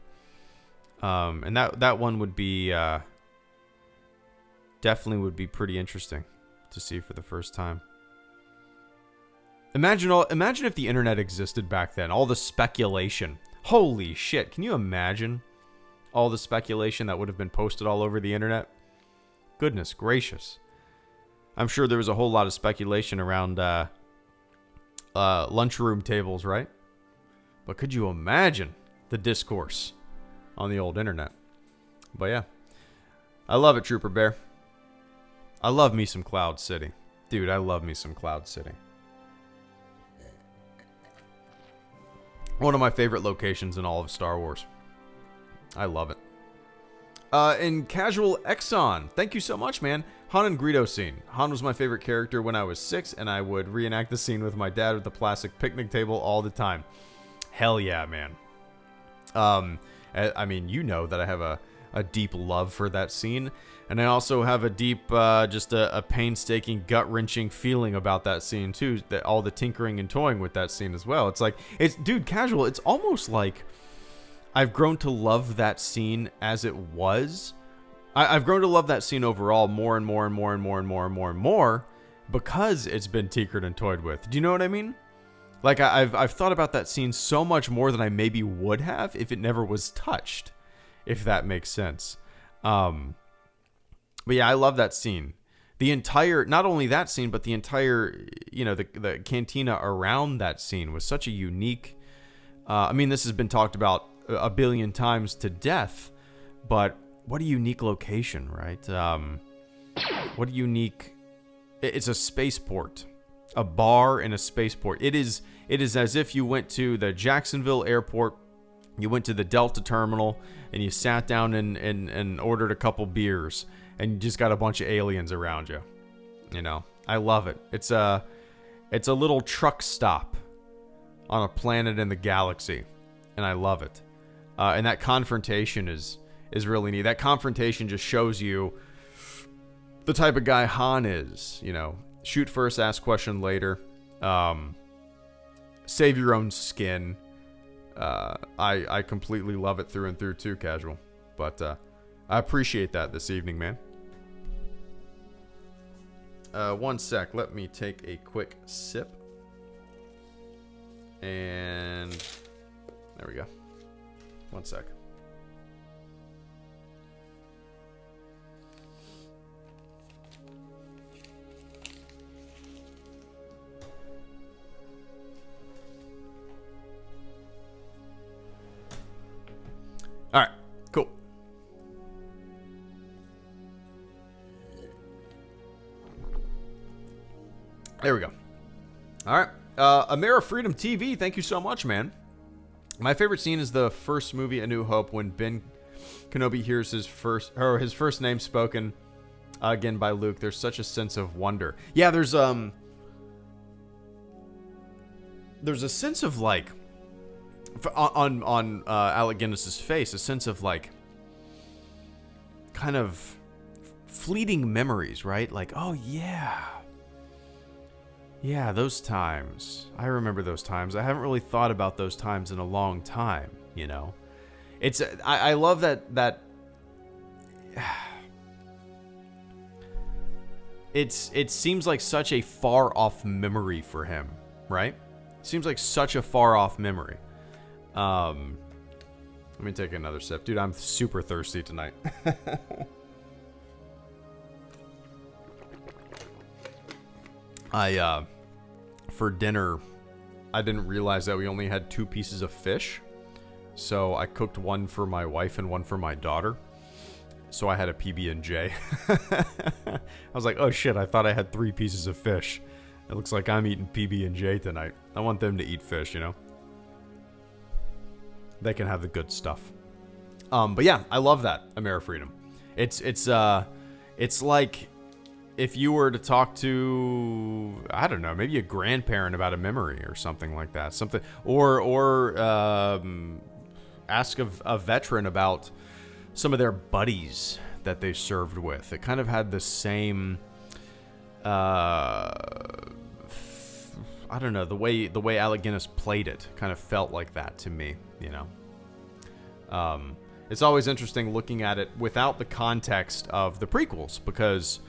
And that one would be... definitely would be pretty interesting to see for the first time. Imagine if the internet existed back then. All the speculation. Holy shit. Can you imagine all the speculation that would have been posted all over the internet? Goodness gracious. I'm sure there was a whole lot of speculation around lunchroom tables, right? But could you imagine the discourse on the old internet? But yeah, I love it, Trooper Bear. I love me some Cloud City. Dude, I love me some Cloud City. One of my favorite locations in all of Star Wars. I love it. And Casual Exxon, thank you so much, man. Han and Greedo scene. Han was my favorite character when I was 6, and I would reenact the scene with my dad at the plastic picnic table all the time. Hell yeah, man. I mean, you know that I have a deep love for that scene, and I also have a deep, just a painstaking, gut-wrenching feeling about that scene too. That all the tinkering and toying with that scene as well. It's like, dude, Casual. It's almost like I've grown to love that scene as it was. I've grown to love that scene overall more and more and more and more and more and more and more because it's been tinkered and toyed with. Do you know what I mean? Like, I've thought about that scene so much more than I maybe would have if it never was touched, if that makes sense. But yeah, I love that scene. The entire, not only that scene, but the entire, you know, the cantina around that scene was such a unique, I mean, this has been talked about a billion times to death, but what a unique location, right? What a unique, it's a spaceport, a bar in a spaceport. It is as if you went to the Jacksonville airport, you went to the Delta terminal, and you sat down and ordered a couple beers, and you just got a bunch of aliens around you. You know, I love it. It's a little truck stop on a planet in the galaxy, and I love it. And that confrontation is really neat. That confrontation just shows you the type of guy Han is. You know, shoot first, ask question later. Save your own skin. I completely love it through and through too, Casual. But I appreciate that this evening, man. One sec. Let me take a quick sip. And there we go. One sec. All right, cool. There we go. All right. Amera Freedom TV, thank you so much, man. My favorite scene is the first movie, A New Hope, when Ben Kenobi hears his first name spoken again by Luke. There's such a sense of wonder. Yeah, there's a sense of like on Alec Guinness's face, a sense of like kind of fleeting memories, right? Like, oh yeah, those times. I remember those times. I haven't really thought about those times in a long time, you know. I love that it seems like such a far off memory for him, right? It seems like such a far off memory. Let me take another sip. Dude, I'm super thirsty tonight. For dinner, I didn't realize that we only had 2 pieces of fish. So I cooked one for my wife and one for my daughter. So I had a PB&J. I was like, oh shit, I thought I had 3 pieces of fish. It looks like I'm eating PB&J tonight. I want them to eat fish, you know? They can have the good stuff. But yeah, I love that, Amera Freedom. It's like if you were to talk to, I don't know, maybe a grandparent about a memory or something like that. Something, or ask a veteran about some of their buddies that they served with. It kind of had the same, I don't know, the way Alec Guinness played it kind of felt like that to me, you know. It's always interesting looking at it without the context of the prequels because,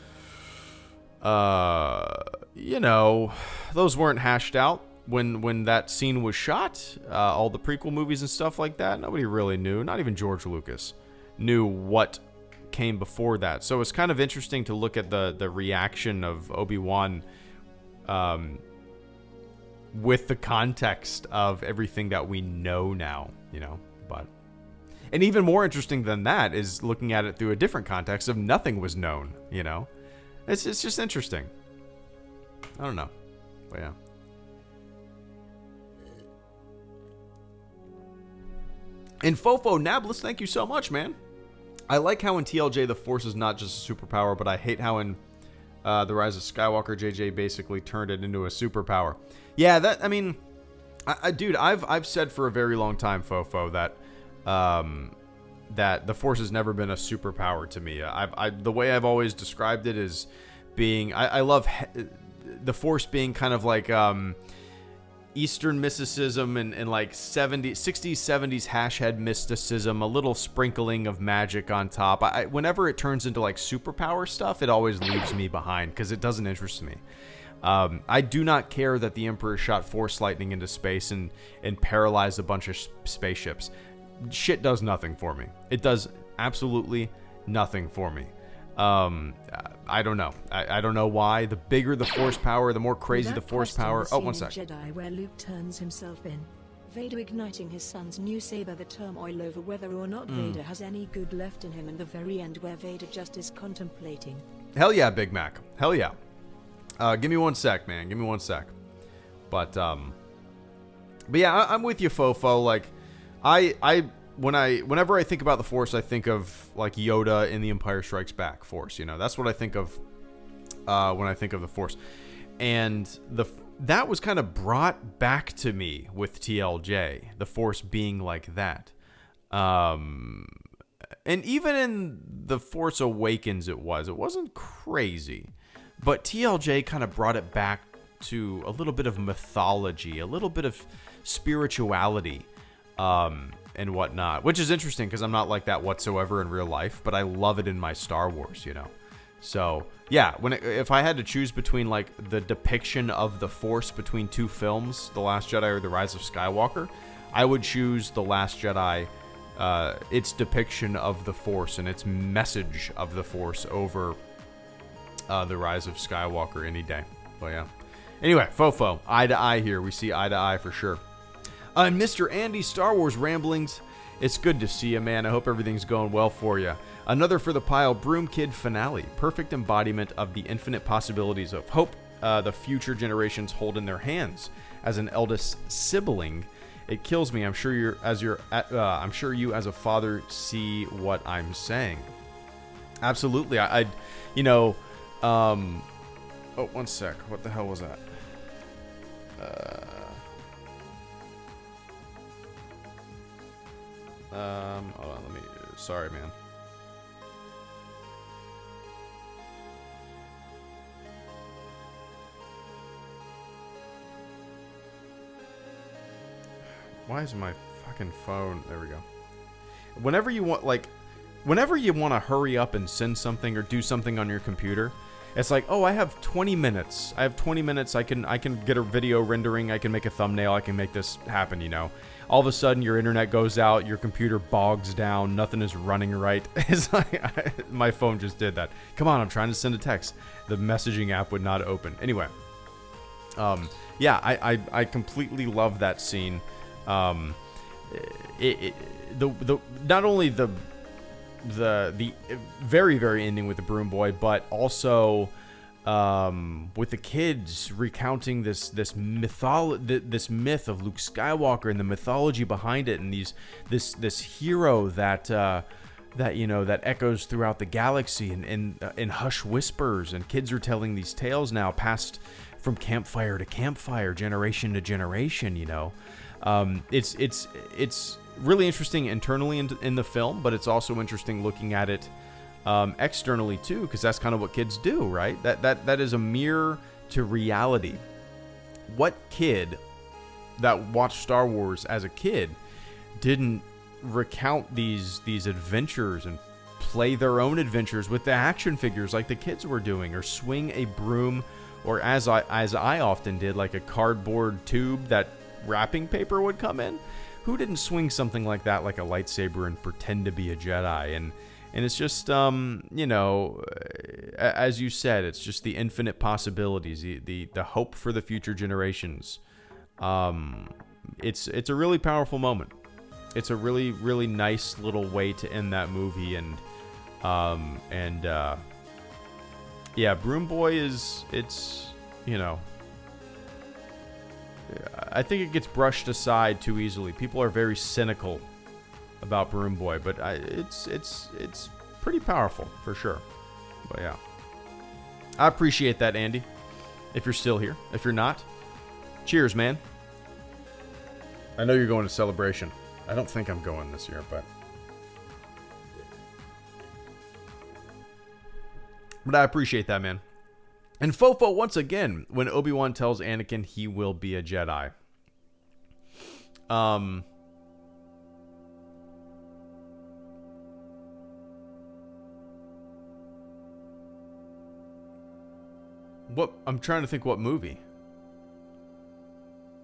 you know, those weren't hashed out when that scene was shot. All the prequel movies and stuff like that, nobody really knew. Not even George Lucas knew what came before that. So it's kind of interesting to look at the reaction of Obi-Wan with the context of everything that we know now, you know. But And even more interesting than that is looking at it through a different context of nothing was known, you know? It's just interesting. I don't know. But yeah. And Fofo Nablis, thank you so much, man. I like how in TLJ the Force is not just a superpower, but I hate how in The Rise of Skywalker JJ basically turned it into a superpower. Yeah, that, I mean, dude, I've said for a very long time, Fofo, that that the Force has never been a superpower to me. The way I've always described it is being, I love the Force being kind of like Eastern mysticism and like 60s, 70s hashhead mysticism, a little sprinkling of magic on top. Whenever it turns into like superpower stuff, it always leaves me behind because it doesn't interest me. I do not care that the Emperor shot Force lightning into space and paralyzed a bunch of spaceships. Shit does nothing for me. It does absolutely nothing for me. I don't know. I don't know why. The bigger the Force power, the more crazy the Force power. Oh, one sec. Jedi where Luke turns himself in. Vader igniting his son's new saber, the turmoil over whether or not Vader has any good left in him, and the very end where Vader just is contemplating. Hell yeah, Big Mac. Hell yeah. Give me one sec, man. Give me one sec. But yeah, I'm with you, Fofo. Like, whenever I think about the Force, I think of like Yoda in The Empire Strikes Back Force. You know, that's what I think of when I think of the Force. And that was kind of brought back to me with TLJ, the Force being like that. And even in The Force Awakens, it wasn't crazy, but TLJ kind of brought it back to a little bit of mythology, a little bit of spirituality. And whatnot, which is interesting because I'm not like that whatsoever in real life, but I love it in my Star Wars, you know. So yeah, if I had to choose between like the depiction of the Force between two films, The Last Jedi or The Rise of Skywalker, I would choose The Last Jedi, its depiction of the Force and its message of the Force over The Rise of Skywalker any day. But yeah. Anyway, Fofo, eye to eye here. We see eye to eye for sure. Mr. Andy, Star Wars Ramblings. It's good to see you, man. I hope everything's going well for you. Another for the pile, Broom Kid finale. Perfect embodiment of the infinite possibilities of hope the future generations hold in their hands. As an eldest sibling, it kills me. I'm sure you as a father see what I'm saying. Absolutely. Oh, one sec. What the hell was that? Hold on, sorry, man. Why is my fucking phone, there we go. Whenever you want to hurry up and send something or do something on your computer, it's like, oh, I have 20 minutes. I can get a video rendering, I can make a thumbnail, I can make this happen, you know. All of a sudden, your internet goes out, your computer bogs down, nothing is running right. It's like, my phone just did that. Come on, I'm trying to send a text. The messaging app would not open. Anyway, yeah, I completely love that scene. Not only the very, very ending with the broom boy, but also with the kids recounting this myth of Luke Skywalker and the mythology behind it, and this hero that echoes throughout the galaxy in hushed whispers, and kids are telling these tales now, passed from campfire to campfire, generation to generation. You know, it's really interesting internally in the film, but it's also interesting looking at it externally too, because that's kind of what kids do, right? That is a mirror to reality. What kid that watched Star Wars as a kid didn't recount these adventures and play their own adventures with the action figures like the kids were doing, or swing a broom, or as I often did, like a cardboard tube that wrapping paper would come in? Who didn't swing something like that, like a lightsaber, and pretend to be a Jedi? And it's just, as you said, it's just the infinite possibilities, the hope for the future generations. It's a really powerful moment. it's a really, really nice little way to end that movie. And yeah, Broom Boy it's, you know, I think it gets brushed aside too easily. People are very cynical about Broom Boy, but it's pretty powerful for sure. But yeah, I appreciate that, Andy. If you're still here, if you're not, cheers, man. I know you're going to Celebration. I don't think I'm going this year, but I appreciate that, man. And Fofo, once again, when Obi-Wan tells Anakin he will be a Jedi. What? I'm trying to think what movie.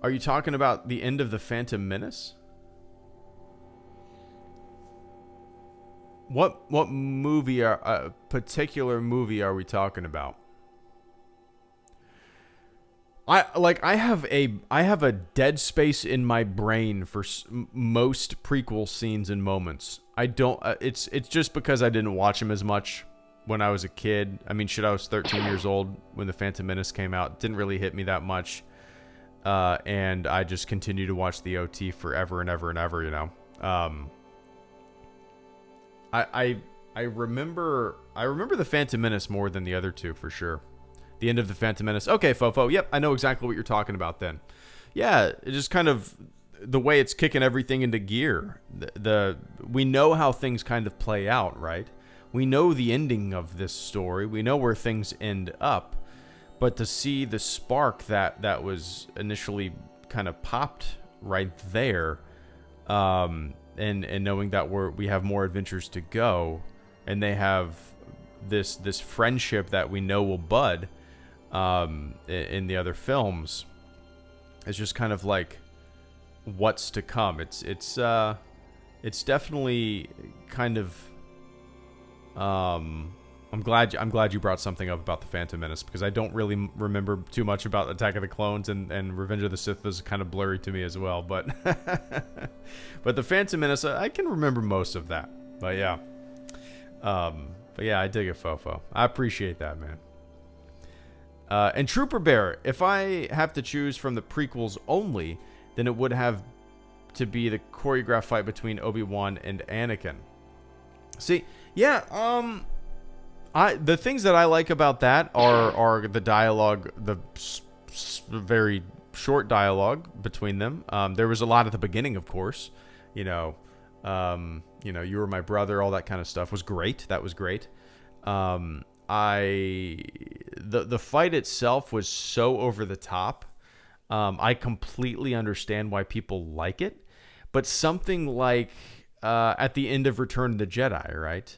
Are you talking about the end of The Phantom Menace? What movie particular movie are we talking about? I have a dead space in my brain for most prequel scenes and moments. I don't. It's just because I didn't watch them as much when I was a kid. I mean, shit, I was 13 years old when The Phantom Menace came out. It didn't really hit me that much, and I just continued to watch the OT forever and ever and ever. You know. I remember The Phantom Menace more than the other two for sure. The end of The Phantom Menace. Okay, Fofo. Yep, I know exactly what you're talking about then. Yeah, it's just kind of the way it's kicking everything into gear. We know how things kind of play out, right? We know the ending of this story. We know where things end up. But to see the spark that was initially kind of popped right there, and knowing that we have more adventures to go, and they have this friendship that we know will bud in the other films, it's just kind of like what's to come. It's definitely kind of I'm glad you brought something up about The Phantom Menace, because I don't really remember too much about Attack of the Clones, and Revenge of the Sith was kind of blurry to me as well, but but The Phantom Menace, I can remember most of that. But yeah, I dig it, Fofo. I appreciate that, man. And Trooper Bear, if I have to choose from the prequels only, then it would have to be the choreographed fight between Obi-Wan and Anakin. See, yeah, the things that I like about that are the dialogue, the very short dialogue between them. There was a lot at the beginning, of course. You know, you were my brother, all that kind of stuff was great. That was great. The fight itself was so over the top. I completely understand why people like it, but something like at the end of Return of the Jedi, right?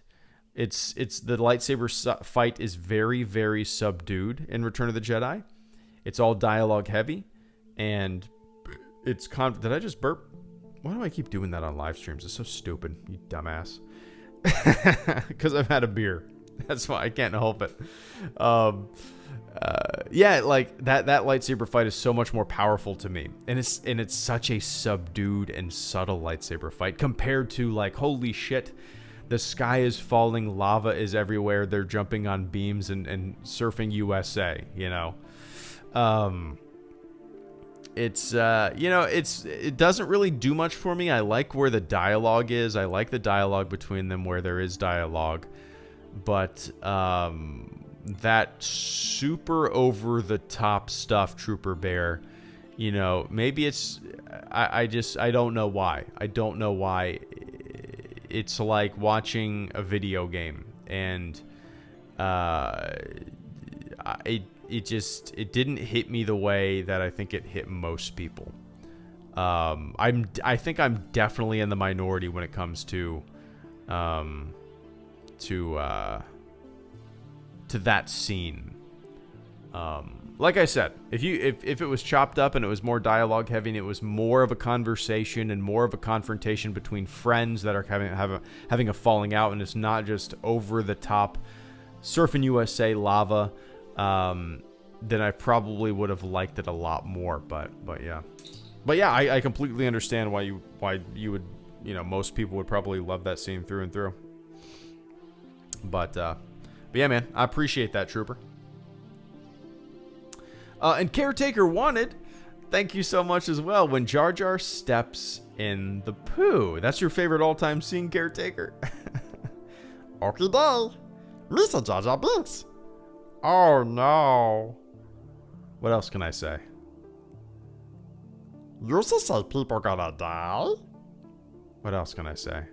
It's the lightsaber fight is very, very subdued in Return of the Jedi. It's all dialogue heavy, and it's did I just burp? Why do I keep doing that on live streams? It's so stupid, you dumbass. Because I've had a beer. That's why I can't help it. Yeah, like that lightsaber fight is so much more powerful to me, and it's such a subdued and subtle lightsaber fight compared to, like, holy shit, the sky is falling, lava is everywhere, they're jumping on beams and surfing USA, you know. It doesn't really do much for me. I like where the dialogue is. I like the dialogue between them where there is dialogue, but that super over the top stuff, Trooper Bear, you know, maybe it's I don't know why. I don't know why. It's like watching a video game, and it didn't hit me the way that I think it hit most people. I think I'm definitely in the minority when it comes to that scene. Like I said, if it was chopped up and it was more dialogue heavy and it was more of a conversation and more of a confrontation between friends that are having a falling out, and it's not just over the top surfing USA lava, then I probably would have liked it a lot more. But yeah, I completely understand why you would most people would probably love that scene through and through. But yeah, man, I appreciate that, Trooper. And Caretaker Wanted, thank you so much as well. When Jar Jar steps in the poo. That's your favorite all-time scene, Caretaker? Okay, day. Mr. Jar Jar Binks. Oh, no. What else can I say? You used to say people gonna die? What else can I say?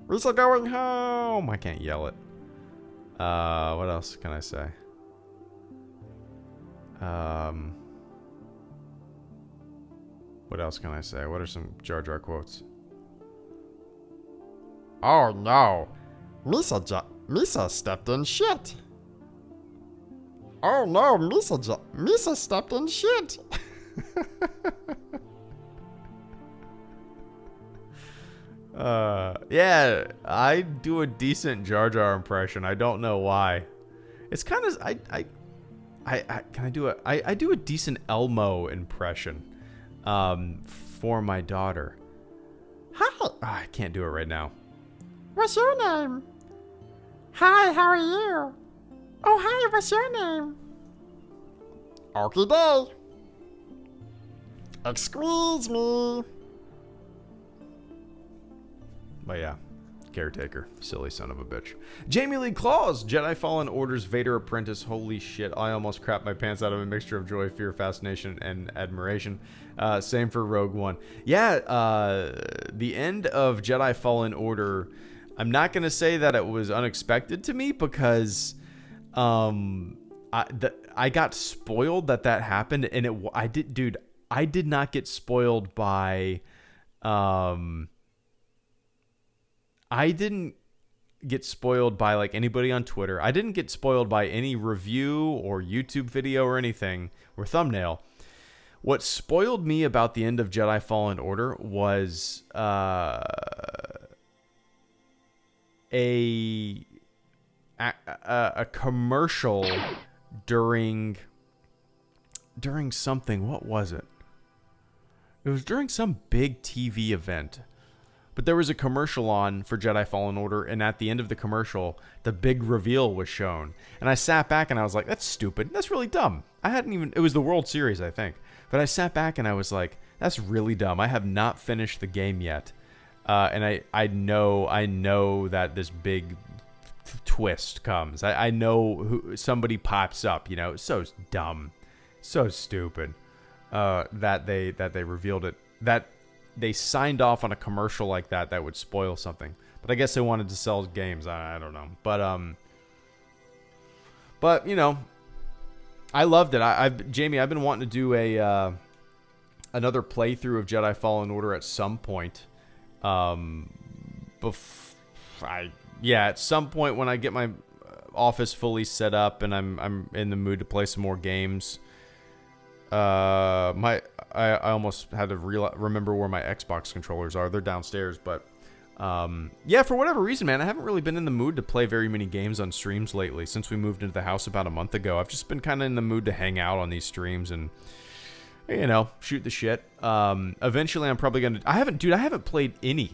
We're going home. I can't yell it. What else can I say? What else can I say? What are some Jar Jar quotes? Oh no, Misa stepped in shit. Oh no, Misa stepped in shit. Yeah, I do a decent Jar Jar impression. I don't know why. It's kind of I do a decent Elmo impression for my daughter. Hi. Oh, I can't do it right now. What's your name? Hi, how are you? Oh, hi, what's your name? Okay, day. Excuse me. But yeah, Caretaker, silly son of a bitch. Jamie Lee Claus, Jedi Fallen Order's Vader apprentice. Holy shit, I almost crapped my pants out of a mixture of joy, fear, fascination, and admiration. Same for Rogue One. Yeah, the end of Jedi Fallen Order, I'm not going to say that it was unexpected to me because I got spoiled that happened, and I did not get spoiled by I didn't get spoiled by like anybody on Twitter. I didn't get spoiled by any review or YouTube video or anything or thumbnail. What spoiled me about the end of Jedi Fallen Order was a commercial during something. What was it? It was during some big TV event. But there was a commercial on for Jedi Fallen Order, and at the end of the commercial, the big reveal was shown. And I sat back and I was like, that's stupid. That's really dumb. It was the World Series, I think. But I sat back and I was like, that's really dumb. I have not finished the game yet. And I know that this big twist comes. I know somebody pops up, so dumb. So stupid that they revealed it. That they signed off on a commercial like that would spoil something. But I guess they wanted to sell games. I don't know. But I loved it. Jamie, I've been wanting to do another playthrough of Jedi Fallen Order at some point. At some point when I get my office fully set up and I'm in the mood to play some more games. I almost had to remember where my Xbox controllers are. They're downstairs, but for whatever reason, man, I haven't really been in the mood to play very many games on streams lately since we moved into the house about a month ago. I've just been kind of in the mood to hang out on these streams and shoot the shit. Eventually I'm probably going to I haven't played any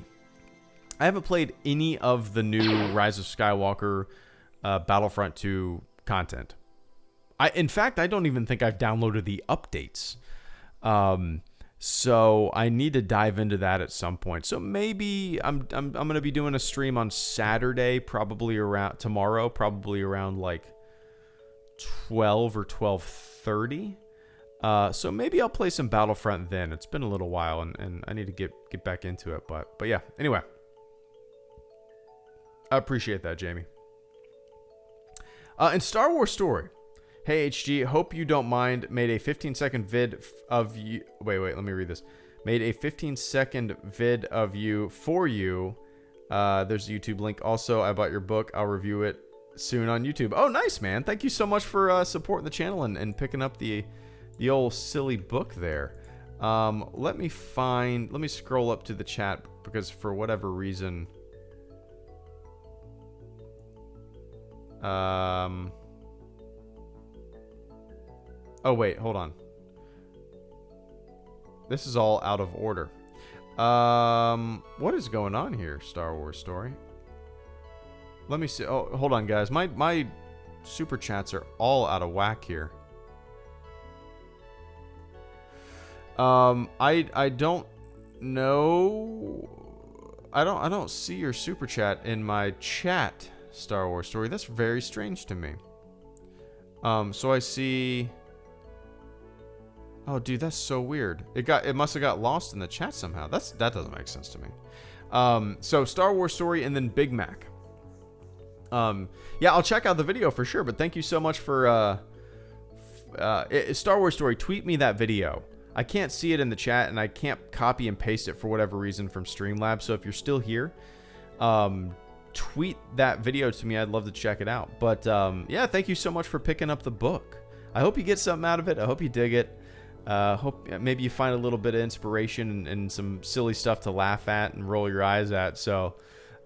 of the new Rise of Skywalker Battlefront 2 content. In fact, I don't even think I've downloaded the updates. So I need to dive into that at some point. So maybe I'm going to be doing a stream on Saturday, probably around like 12 or 12:30. So maybe I'll play some Battlefront then. It's been a little while and I need to get back into it, but yeah. Anyway. I appreciate that, Jamie. And Star Wars Story. Hey, HG, hope you don't mind. Made a 15-second vid of you. Wait, let me read this. Made a 15-second vid of you for you. There's a YouTube link. Also, I bought your book. I'll review it soon on YouTube. Oh, nice, man. Thank you so much for supporting the channel and picking up the old silly book there. Let me scroll up to the chat because for whatever reason... Oh, wait, hold on. This is all out of order. What is going on here, Star Wars Story? Let me see. Oh, hold on, guys. My super chats are all out of whack here. I don't know. I don't see your super chat in my chat, Star Wars Story. That's very strange to me. So I see. Oh, dude, that's so weird. It must have got lost in the chat somehow. That doesn't make sense to me. So Star Wars Story and then Big Mac. Yeah, I'll check out the video for sure. But thank you so much for Star Wars Story. Tweet me that video. I can't see it in the chat, and I can't copy and paste it for whatever reason from Streamlabs. So if you're still here, tweet that video to me. I'd love to check it out. But yeah, thank you so much for picking up the book. I hope you get something out of it. I hope you dig it. Hope maybe you find a little bit of inspiration and some silly stuff to laugh at and roll your eyes at. So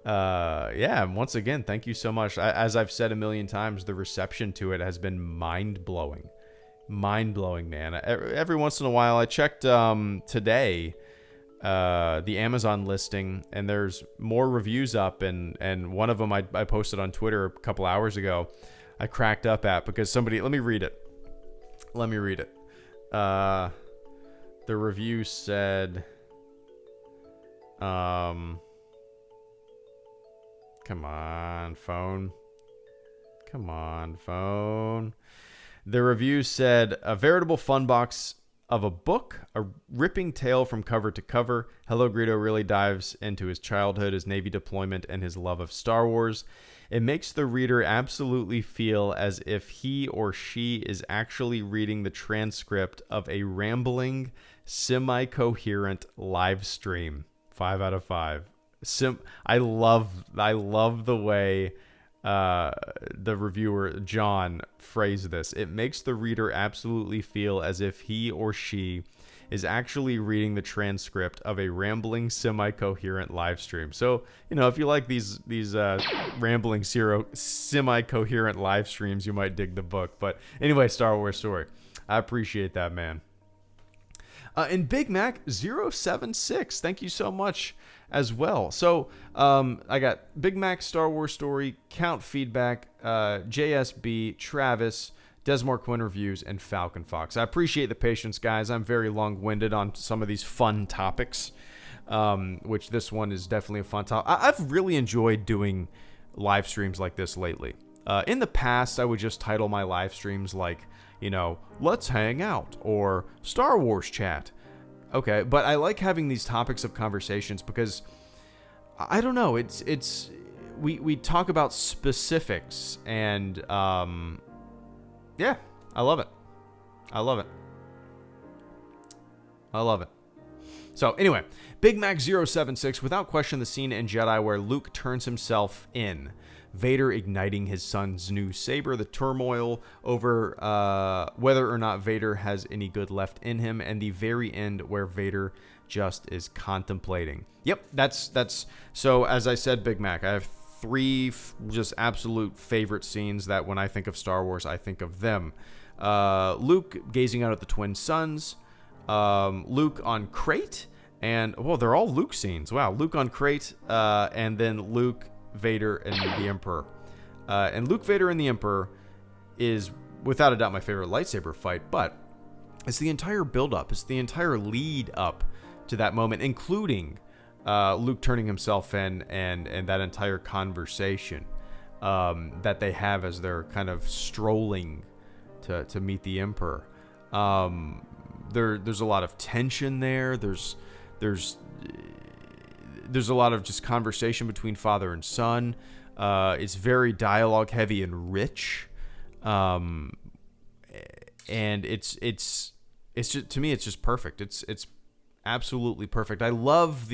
yeah, once again, thank you so much. As I've said a million times, the reception to it has been mind-blowing. Mind-blowing, man. Every once in a while, I checked today the Amazon listing, and there's more reviews up, and one of them I posted on Twitter a couple hours ago. I cracked up at because somebody, let me read it. The review said, come on, phone. The review said, a veritable fun box of a book, a ripping tale from cover to cover. HelloGreedo really dives into his childhood, his Navy deployment, and his love of Star Wars. It makes the reader absolutely feel as if he or she is actually reading the transcript of a rambling, semi-coherent live stream. 5 out of 5. I love the way the reviewer John phrased this. It makes the reader absolutely feel as if he or she is actually reading the transcript of a rambling, semi-coherent live stream. So, if you like these rambling, semi-coherent live streams, you might dig the book. But anyway, Star Wars Story. I appreciate that, man. And Big Mac 076, thank you so much as well. So I got Big Mac, Star Wars Story, Count Feedback, JSB, Travis, Desmore Quinn Reviews, and Falcon Fox. I appreciate the patience, guys. I'm very long-winded on some of these fun topics, which this one is definitely a fun topic. I've really enjoyed doing live streams like this lately. In the past, I would just title my live streams like, Let's Hang Out or Star Wars Chat. Okay, but I like having these topics of conversations because, I don't know, we talk about specifics and, yeah, I love it. So anyway, Big Mac 076, without question the scene in Jedi where Luke turns himself in. Vader igniting his son's new saber, the turmoil over whether or not Vader has any good left in him, and the very end where Vader just is contemplating. Yep, that's so as I said, Big Mac, I have 3 just absolute favorite scenes that when I think of Star Wars, I think of them. Luke gazing out at the twin suns, Luke on Crate, and, they're all Luke scenes. Wow, Luke on Crate, and then Luke, Vader, and the Emperor. And Luke, Vader, and the Emperor is, without a doubt, my favorite lightsaber fight, but it's the entire build-up. It's the entire lead-up to that moment, including Luke turning himself in and that entire conversation that they have as they're kind of strolling to meet the Emperor. There's a lot of tension there. There's a lot of just conversation between father and son. It's very dialogue heavy and rich. And it's just, to me, it's just perfect. It's absolutely perfect. I love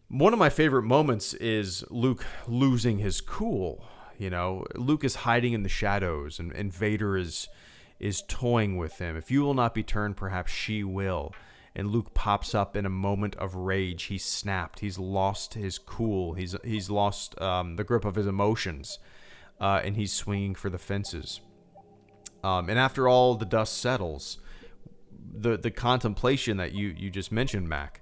one of my favorite moments is Luke losing his cool. Luke is hiding in the shadows and Vader is toying with him. If you will not be turned, perhaps she will. And Luke pops up in a moment of rage. He's snapped. He's lost his cool. He's lost the grip of his emotions, and he's swinging for the fences. And after all the dust settles, the contemplation that you just mentioned, Mac.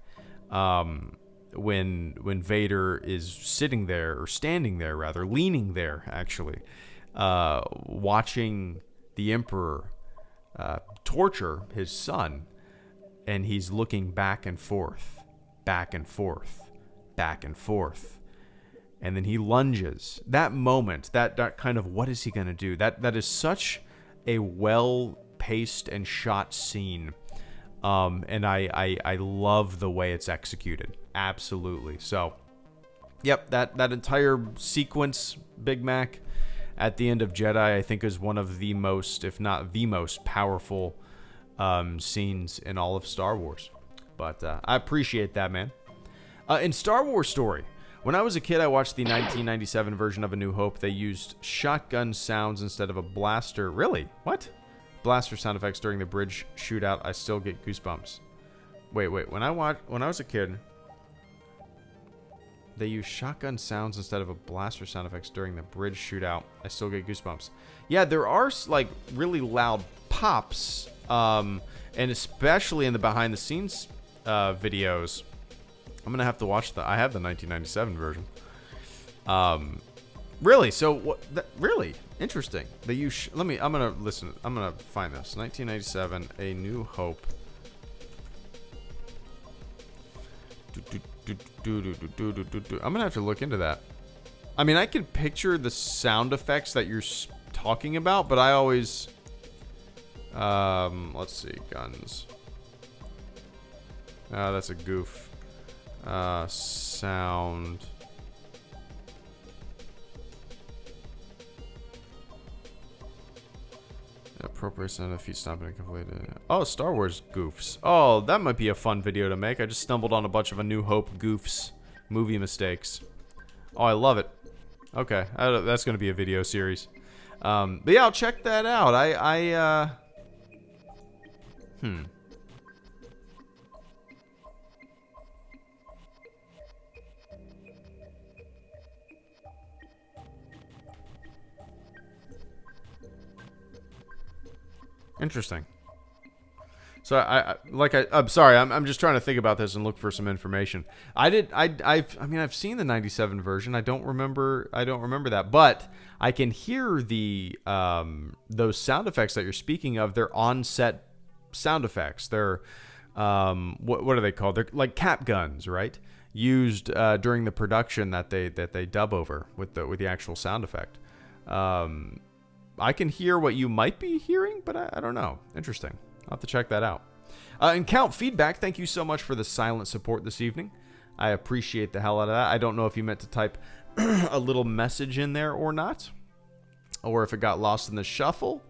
When Vader is sitting there, or standing there rather, leaning there actually, watching the Emperor torture his son, and he's looking back and forth, back and forth, back and forth, and then he lunges. That moment, that kind of, what is he going to do? That is such a well-paced and shot scene, and I love the way it's executed. Absolutely. So, yep, that entire sequence, Big Mac, at the end of Jedi, I think is one of the most, if not the most powerful scenes in all of Star Wars. But I appreciate that, man. In Star Wars story, when I was a kid, I watched the 1997 version of A New Hope. They used shotgun sounds instead of a blaster. Really? What? Blaster sound effects during the bridge shootout. I still get goosebumps. Wait. When I was a kid, they use shotgun sounds instead of a blaster sound effects during the bridge shootout. I still get goosebumps. Yeah, there are like really loud pops, and especially in the behind the scenes videos. I'm gonna have to watch I have the 1997 version. Really? So what? Really interesting. They use. I'm gonna listen. I'm gonna find this. 1997, A New Hope. I'm gonna have to look into that. I mean, I can picture the sound effects that you're talking about, but I always let's see, guns. That's a goof. Sound. Appropriate sound of feet stomping and completed. Oh, Star Wars goofs. Oh, that might be a fun video to make. I just stumbled on a bunch of A New Hope goofs, movie mistakes. Oh, I love it. Okay, that's going to be a video series. But yeah, I'll check that out. Interesting. So I'm sorry. I'm just trying to think about this and look for some information. I mean, I've seen the 97 version. I don't remember that, but I can hear the those sound effects that you're speaking of. They're on-set sound effects. They're what are they called? They're like cap guns, right? Used during the production that they dub over with the actual sound effect. I can hear what you might be hearing, but I don't know. Interesting. I'll have to check that out. And Count Feedback, thank you so much for the silent support this evening. I appreciate the hell out of that. I don't know if you meant to type a little message in there or not, or if it got lost in the shuffle.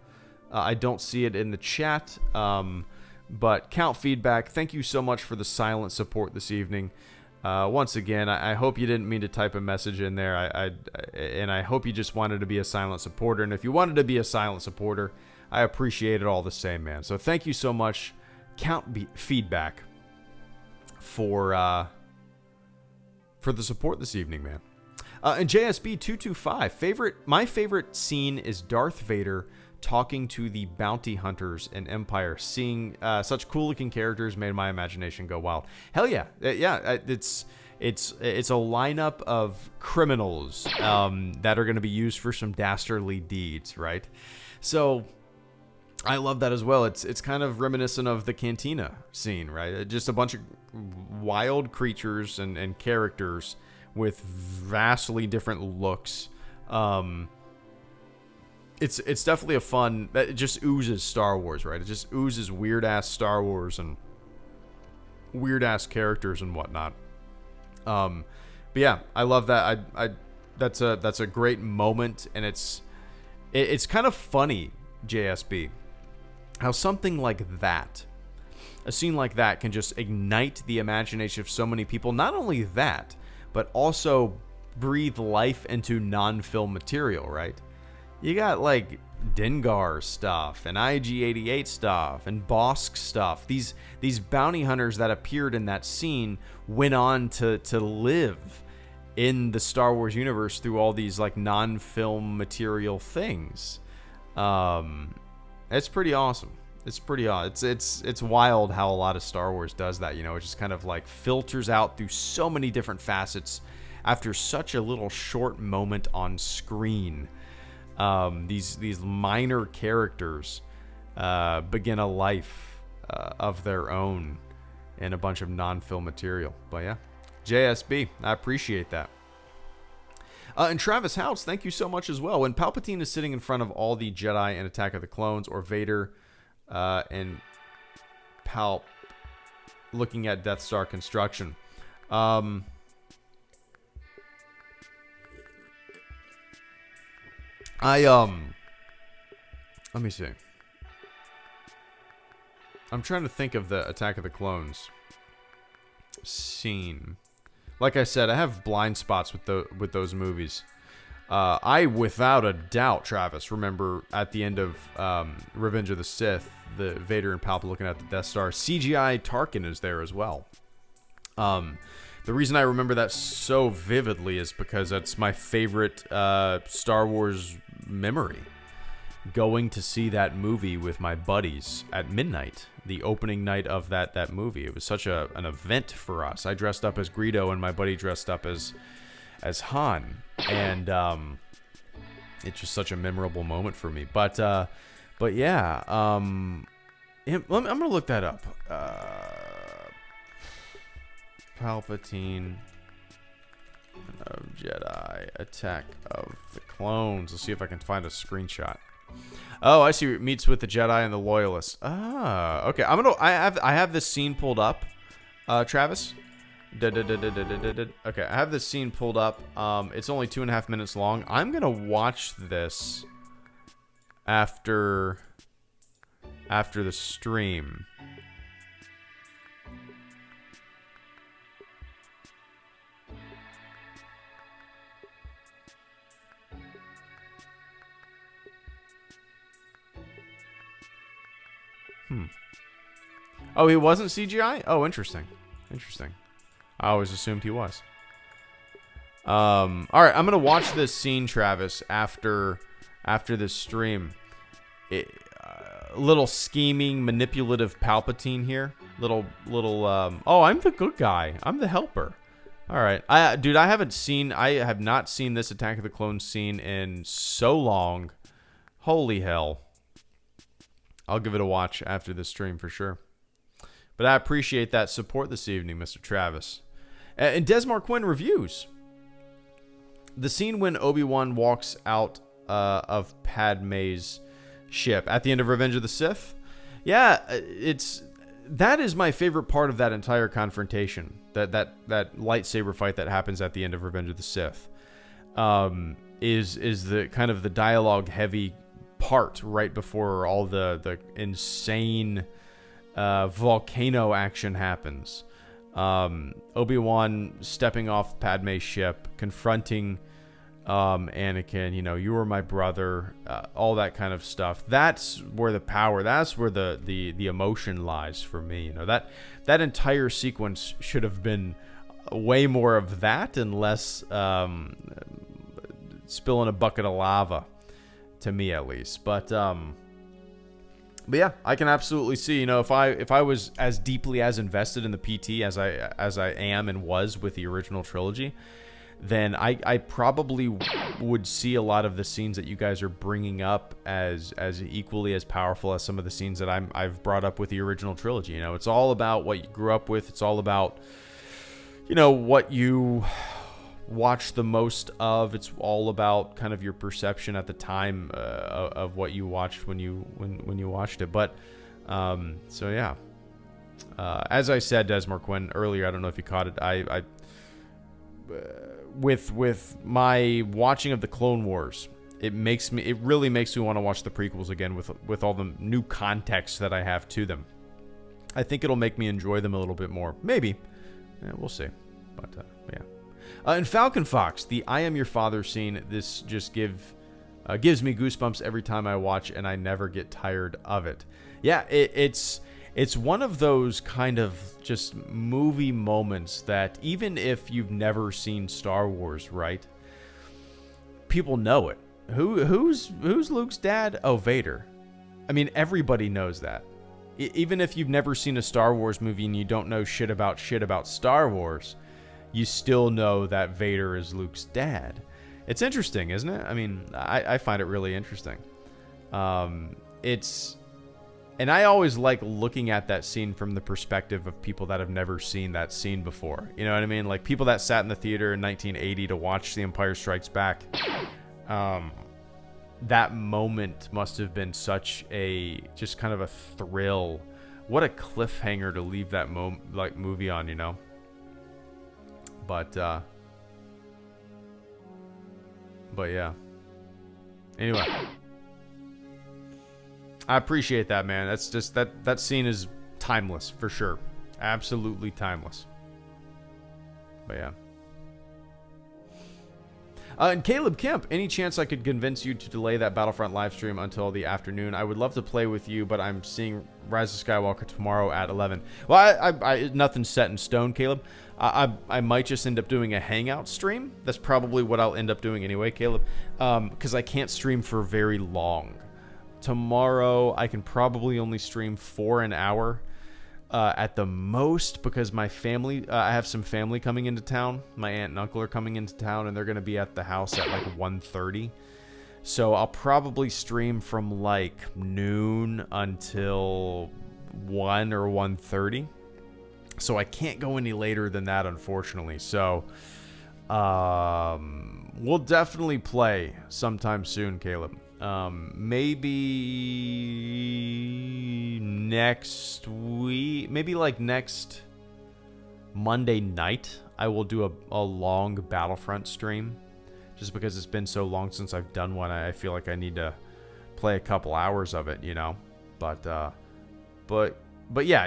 I don't see it in the chat. But Count Feedback, thank you so much for the silent support this evening. Once again, I hope you didn't mean to type a message in there. And I hope you just wanted to be a silent supporter. And if you wanted to be a silent supporter, I appreciate it all the same, man. So thank you so much, Count Feedback, for the support this evening, man. And JSB225, my favorite scene is Darth Vader talking to the bounty hunters in Empire. Seeing such cool-looking characters made my imagination go wild. Hell yeah, it's a lineup of criminals that are going to be used for some dastardly deeds, right? So I love that as well. It's kind of reminiscent of the Cantina scene, right? Just a bunch of wild creatures and characters with vastly different looks. It's definitely a fun. It just oozes Star Wars, right? It just oozes weird ass Star Wars and weird ass characters and whatnot. But yeah, I love that. That's a great moment, and it's kind of funny, JSB, how something like that, a scene like that, can just ignite the imagination of so many people. Not only that, but also breathe life into non-film material, right? You got like Dengar stuff and IG-88 stuff and Bosk stuff. These bounty hunters that appeared in that scene went on to live in the Star Wars universe through all these like non-film material things. It's pretty awesome. It's pretty odd. It's wild how a lot of Star Wars does that. You know, it just kind of like filters out through so many different facets after such a little short moment on screen. These minor characters begin a life of their own in a bunch of non-film material. But yeah, JSB, I appreciate that. And Travis House, thank you so much as well. When Palpatine is sitting in front of all the Jedi in Attack of the Clones, or Vader and Palp looking at Death Star construction. Let me see. I'm trying to think of the Attack of the Clones scene. Like I said, I have blind spots with those movies. I, without a doubt, Travis, remember at the end of Revenge of the Sith, the Vader and Palpatine looking at the Death Star. CGI Tarkin is there as well. The reason I remember that so vividly is because that's my favorite Star Wars memory. Going to see that movie with my buddies at midnight, the opening night of that movie. It was such an event for us. I dressed up as Greedo and my buddy dressed up as Han, and it's just such a memorable moment for me. But yeah, I'm gonna look that up. Palpatine of Jedi Attack of the Clones. Let's see if I can find a screenshot. Oh, I see. It meets with the Jedi and the Loyalists. Ah, okay. I have this scene pulled up, Travis. Okay, I have this scene pulled up. It's only 2.5 minutes long. I'm gonna watch this after the stream. Oh, he wasn't CGI? Oh, interesting. I always assumed he was. All right, I'm gonna watch this scene, Travis, after this stream. Little scheming, manipulative Palpatine here. Little. Oh, I'm the good guy. I'm the helper. All right, I have not seen this Attack of the Clones scene in so long. Holy hell! I'll give it a watch after this stream for sure. But I appreciate that support this evening, Mr. Travis. And Desmar Quinn reviews the scene when Obi-Wan walks out of Padme's ship at the end of Revenge of the Sith. Yeah, that is my favorite part of that entire confrontation. That lightsaber fight that happens at the end of Revenge of the Sith is the kind of the dialogue heavy part right before all the insane volcano action happens. Obi-Wan stepping off Padme's ship, confronting Anakin, you were my brother, all that kind of stuff. That's where the power, that's where the emotion lies for me. That entire sequence should have been way more of that and less spilling a bucket of lava, to me at least. But yeah, I can absolutely see, if I was as deeply as invested in the PT as I am and was with the original trilogy, then I probably would see a lot of the scenes that you guys are bringing up as equally as powerful as some of the scenes that I've brought up with the original trilogy. It's all about what you grew up with. It's all about, what you watch the most of. It's all about kind of your perception at the time of what you watched when you watched it. But so yeah, as I said, Desmar Quinn earlier, I don't know if you caught it. I with my watching of the Clone Wars, it really makes me want to watch the prequels again with all the new context that I have to them. I think it'll make me enjoy them a little bit more. Maybe. We'll see. But yeah. In Falcon Fox, the I Am Your Father scene, this just gives me goosebumps every time I watch, and I never get tired of it. Yeah, it's one of those kind of just movie moments that even if you've never seen Star Wars, right, people know it. Who's Luke's dad? Oh, Vader. I mean, everybody knows that. even if you've never seen a Star Wars movie and you don't know shit about Star Wars, you still know that Vader is Luke's dad. It's interesting, isn't it? I mean, I find it really interesting. And I always like looking at that scene from the perspective of people that have never seen that scene before. You know what I mean? Like people that sat in the theater in 1980 to watch The Empire Strikes Back. That moment must have been such a, just kind of a thrill. What a cliffhanger to leave that movie on, you know? But yeah. Anyway. I appreciate that, man. That's just, that scene is timeless, for sure. Absolutely timeless. But yeah. And Caleb Kemp, any chance I could convince you to delay that Battlefront live stream until the afternoon? I would love to play with you, but I'm seeing Rise of Skywalker tomorrow at 11. Well, I nothing's set in stone, Caleb. I might just end up doing a hangout stream. That's probably what I'll end up doing anyway, Caleb, because I can't stream for very long. Tomorrow, I can probably only stream for an hour at the most, because my family, I have some family coming into town. My aunt and uncle are coming into town, and they're going to be at the house at like 1:30. So I'll probably stream from like noon until 1 or 1:30. So I can't go any later than that, unfortunately. So we'll definitely play sometime soon, Caleb. Maybe next week, maybe like next Monday night, I will do a long Battlefront stream, just because it's been so long since I've done one. I feel like I need to play a couple hours of it, you know, but yeah.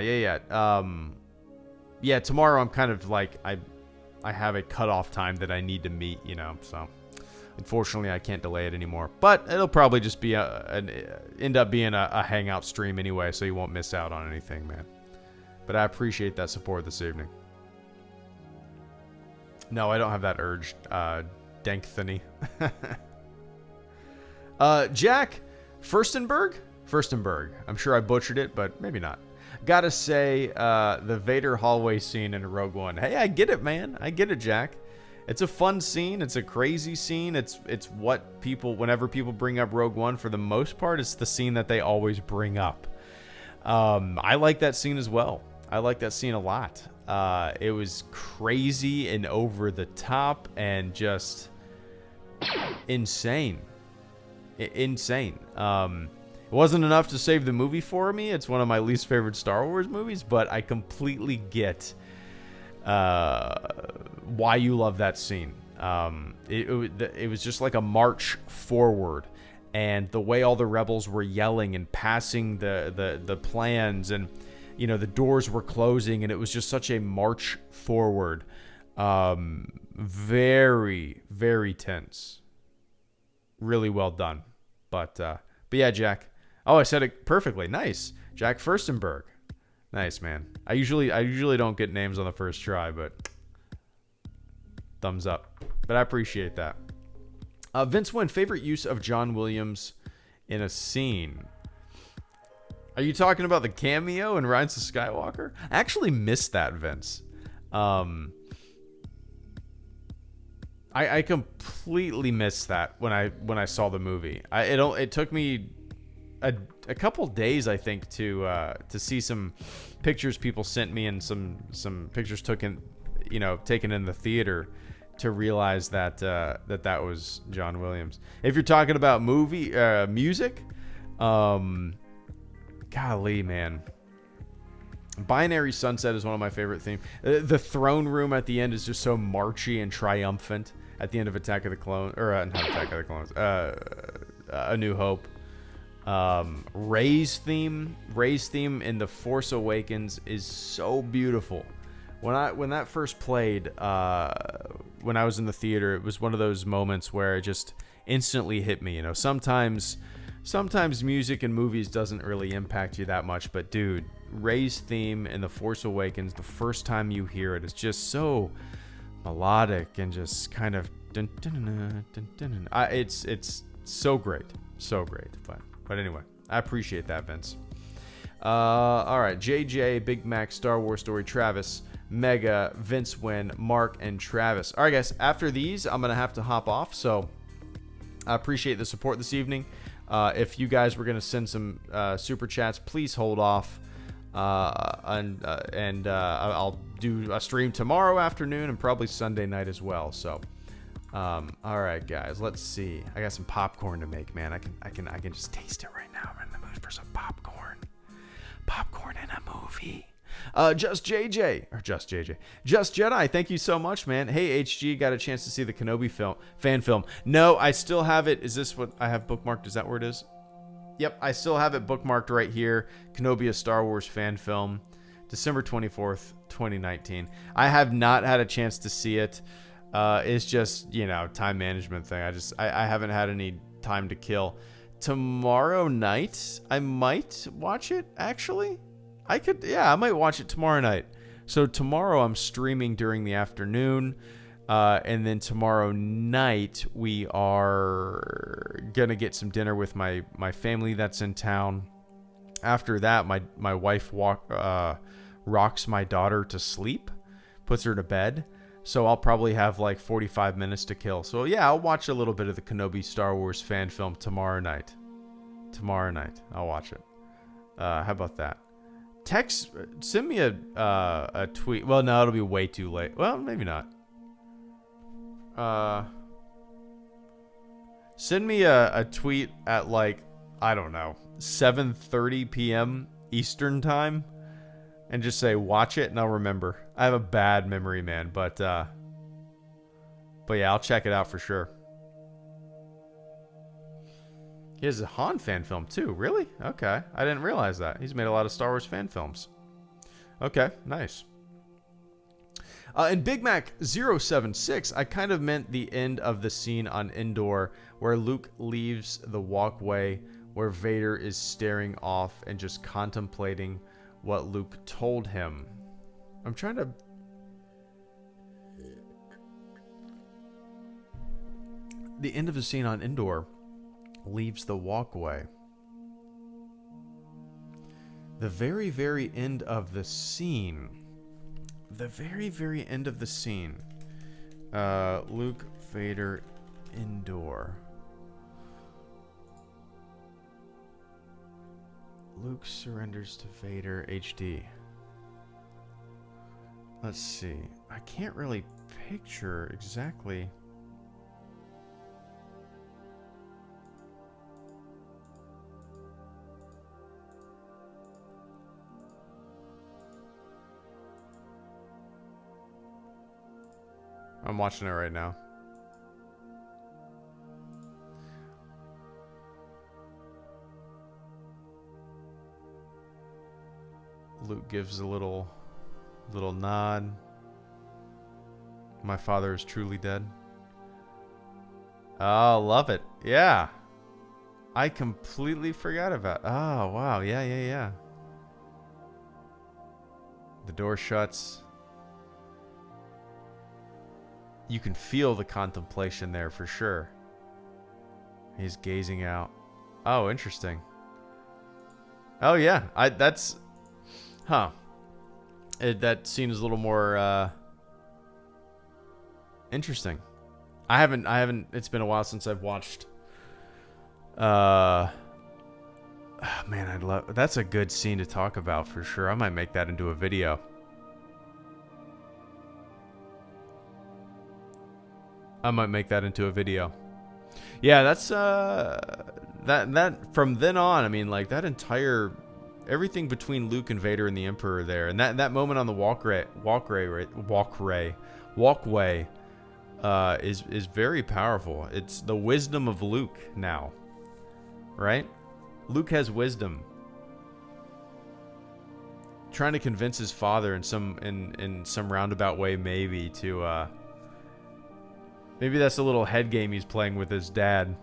Yeah, tomorrow I'm kind of like, I have a cutoff time that I need to meet, you know, so unfortunately, I can't delay it anymore. But it'll probably just be end up being a hangout stream anyway, so you won't miss out on anything, man. But I appreciate that support this evening. No, I don't have that urge, Danktony. Jack Furstenberg. I'm sure I butchered it, but maybe not. Gotta say, the Vader hallway scene in Rogue One. Hey, I get it, man. I get it, Jack. It's a fun scene. It's a crazy scene. It's what people, whenever people bring up Rogue One, for the most part, it's the scene that they always bring up. I like that scene as well. I like that scene a lot. It was crazy and over the top and just insane. Insane. It wasn't enough to save the movie for me. It's one of my least favorite Star Wars movies, but I completely get why you love that scene. It was just like a march forward, and the way all the rebels were yelling and passing the plans, and you know, the doors were closing, and it was just such a march forward. Very, very tense. Really well done. But yeah, Jack. Oh, I said it perfectly. Nice. Jack Furstenberg. Nice, man. I usually don't get names on the first try, but thumbs up. But I appreciate that. Vince Wynn, favorite use of John Williams in a scene. Are you talking about the cameo in Rise of Skywalker? I actually missed that, Vince. I completely missed that when I saw the movie. It took me a couple days, I think, to see some pictures people sent me, and some pictures taken in the theater, to realize that that was John Williams. If you're talking about music, golly, man. Binary Sunset is one of my favorite themes. The throne room at the end is just so marchy and triumphant at the end of Attack of the Clones, or not Attack of the Clones, A New Hope. Rey's theme in The Force Awakens is so beautiful. When that first played, when I was in the theater, it was one of those moments where it just instantly hit me. You know, sometimes music in movies doesn't really impact you that much, but dude, Rey's theme in The Force Awakens, the first time you hear it, is just so melodic and just kind of dun, dun, dun, dun, dun, dun. It's so great, but anyway, I appreciate that, Vince. All right, JJ, Big Mac, Star Wars Story, Travis, Mega, Vince Win, Mark, and Travis. All right, guys, after these, I'm going to have to hop off, so I appreciate the support this evening. If you guys were going to send some super chats, please hold off, and I'll do a stream tomorrow afternoon and probably Sunday night as well, so... all right, guys, let's see. I got some popcorn to make, man. I can just taste it right now. I'm in the mood for some popcorn. Popcorn in a movie. Just Jedi. Thank you so much, man. Hey, HG, got a chance to see the Kenobi fan film. No, I still have it. Is this what I have bookmarked? Is that where it is? Yep, I still have it bookmarked right here. Kenobi, a Star Wars fan film, December 24th, 2019. I have not had a chance to see it. It's just, time management thing. I haven't had any time to kill. Tomorrow night, I might watch it, actually. I might watch it tomorrow night. So tomorrow I'm streaming during the afternoon. And then tomorrow night, we are going to get some dinner with my family that's in town. After that, my wife rocks my daughter to sleep, puts her to bed. So I'll probably have like 45 minutes to kill. So yeah, I'll watch a little bit of the Kenobi Star Wars fan film tomorrow night. I'll watch it. How about that? Send me a tweet. Well, no, it'll be way too late. Well, maybe not. Send me a tweet at like, I don't know, 7:30 p.m. Eastern time. And just say, watch it, and I'll remember. I have a bad memory, man. But yeah, I'll check it out for sure. He has a Han fan film, too. Really? Okay. I didn't realize that. He's made a lot of Star Wars fan films. Okay, nice. And Big Mac 076, I kind of meant the end of the scene on Endor, where Luke leaves the walkway, where Vader is staring off and just contemplating what Luke told him. I'm trying to... The end of the scene on Endor leaves the walkway. The very, very end of the scene. The very, very end of the scene. Luke, Vader, Endor. Luke surrenders to Vader HD. Let's see. I can't really picture exactly. I'm watching it right now. Luke gives a little nod. My father is truly dead. Oh, love it. Yeah. I completely forgot about. Oh, wow. Yeah. The door shuts. You can feel the contemplation there for sure. He's gazing out. Oh, interesting. Oh, yeah. That's... Huh. That scene is a little more interesting. I haven't it's been a while since I've watched man, that's a good scene to talk about for sure. I might make that into a video. Yeah, that's that from then on, I mean, like that entire everything between Luke and Vader and the Emperor there, and that moment on the walkway is very powerful. It's the wisdom of Luke now, right? Luke has wisdom, trying to convince his father in some roundabout way, maybe to maybe that's a little head game he's playing with his dad.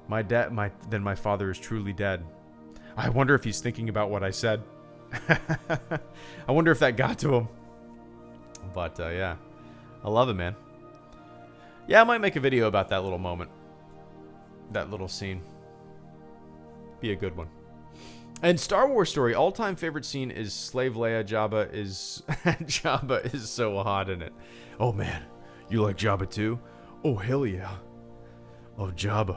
My father is truly dead. I wonder if he's thinking about what I said. I wonder if that got to him. But, yeah. I love it, man. Yeah, I might make a video about that little moment. That little scene. Be a good one. And Star Wars story, all-time favorite scene is Slave Leia. Jabba is Jabba is so hot in it. Oh man, you like Jabba too? Oh hell yeah, love Jabba.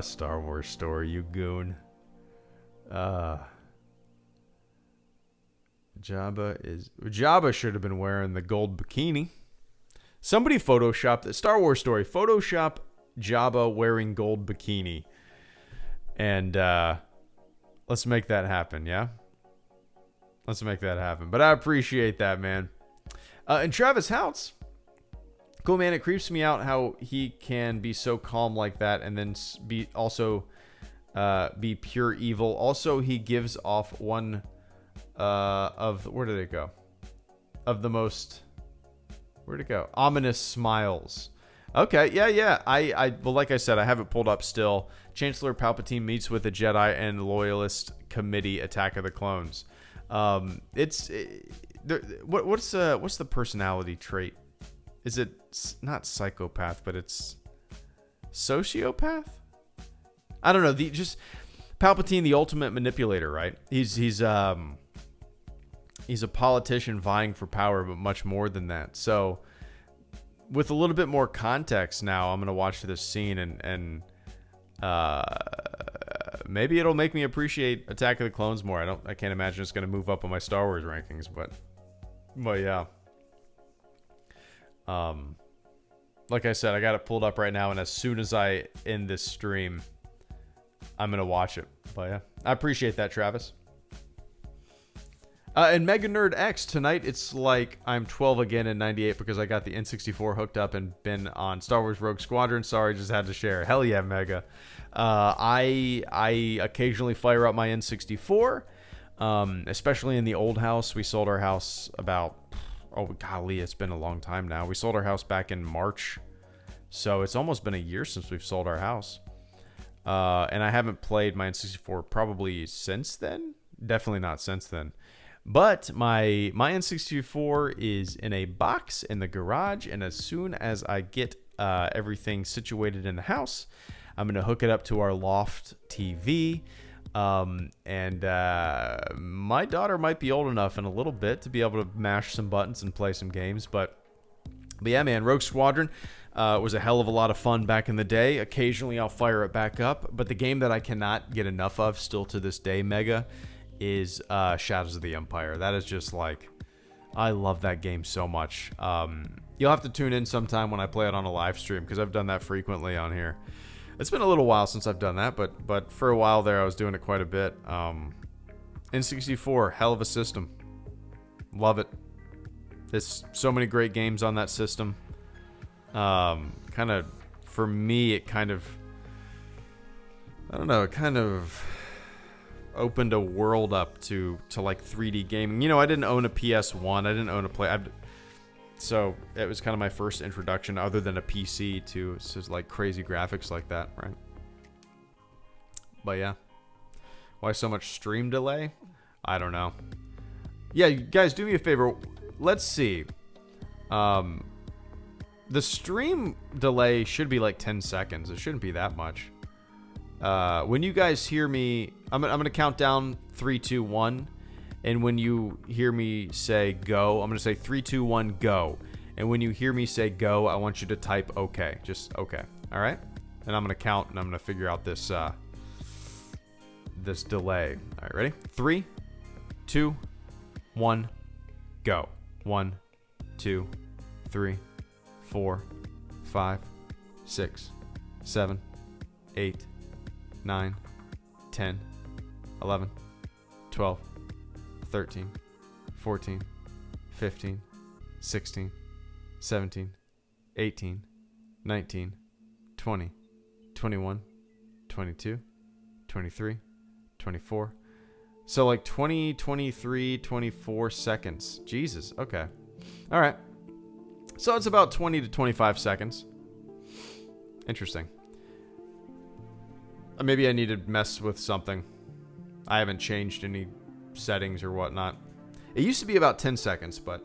Star Wars story, you goon. Jabba should have been wearing the gold bikini. Somebody photoshopped the Star Wars story. Photoshop Jabba wearing gold bikini. And let's make that happen, yeah? Let's make that happen. But I appreciate that, man. And Travis Houts. Cool, man. It creeps me out how he can be so calm like that and then be pure evil. Also, he gives off one where did it go? Of the most... Where'd it go? Ominous smiles. Okay, yeah. Well, like I said, I have it pulled up still. Chancellor Palpatine meets with the Jedi and Loyalist Committee Attack of the Clones. What's the personality trait? Is it not psychopath, but it's sociopath? I don't know. Just Palpatine, the ultimate manipulator, right? He's a politician vying for power, but much more than that. So, with a little bit more context now, I'm gonna watch this scene and maybe it'll make me appreciate Attack of the Clones more. I can't imagine it's gonna move up on my Star Wars rankings, but yeah. Like I said, I got it pulled up right now, and as soon as I end this stream, I'm gonna watch it. But yeah, I appreciate that, Travis. And Mega Nerd X, tonight it's like I'm 12 again in 98 because I got the N64 hooked up and been on Star Wars Rogue Squadron. Sorry, just had to share. Hell yeah, Mega. I occasionally fire up my N64, especially in the old house. We sold our house about, oh golly, it's been a long time now. We sold our house back in March, so it's almost been a year since we've sold our house. And I haven't played my N64 probably since then. Definitely not since then. But my N64 is in a box in the garage, and as soon as I get everything situated in the house, I'm going to hook it up to our loft TV. And my daughter might be old enough in a little bit to be able to mash some buttons and play some games. But yeah, man, Rogue Squadron was a hell of a lot of fun back in the day. Occasionally I'll fire it back up. But the game that I cannot get enough of still to this day, Mega, is Shadows of the Empire. That is just like, I love that game so much. You'll have to tune in sometime when I play it on a live stream, because I've done that frequently on here. It's been a little while since I've done that, but for a while there I was doing it quite a bit. N64, hell of a system. Love it. There's so many great games on that system. Kind of, for me, it kind of, I don't know, it kind of opened a world up to like 3D gaming. You know, I didn't own a PS1. I didn't own a so it was kind of my first introduction, other than a PC, to like crazy graphics like that, right? But yeah, why so much stream delay? I don't know. Yeah, you guys, do me a favor. Let's see. The stream delay should be like 10 seconds. It shouldn't be that much. When you guys hear me, I'm gonna count down 3, 2, 1, and when you hear me say go, I'm gonna say 3, 2, 1, go. And when you hear me say go, I want you to type okay, just okay. All right, and I'm gonna count, and I'm gonna figure out this this delay. All right, ready? 3, 2, 1, go. 1, 2, 3, 4, 5, 6, 7, 8, 9, 10, 11, 12, 13, 14, 15, 16, 17, 18, 19, 20, 21, 22, 23, 24. So like 20, 23, 24 seconds. Jesus, okay. All right. So it's about 20 to 25 seconds. Interesting. Maybe I need to mess with something. I haven't changed any settings or whatnot. It used to be about 10 seconds, but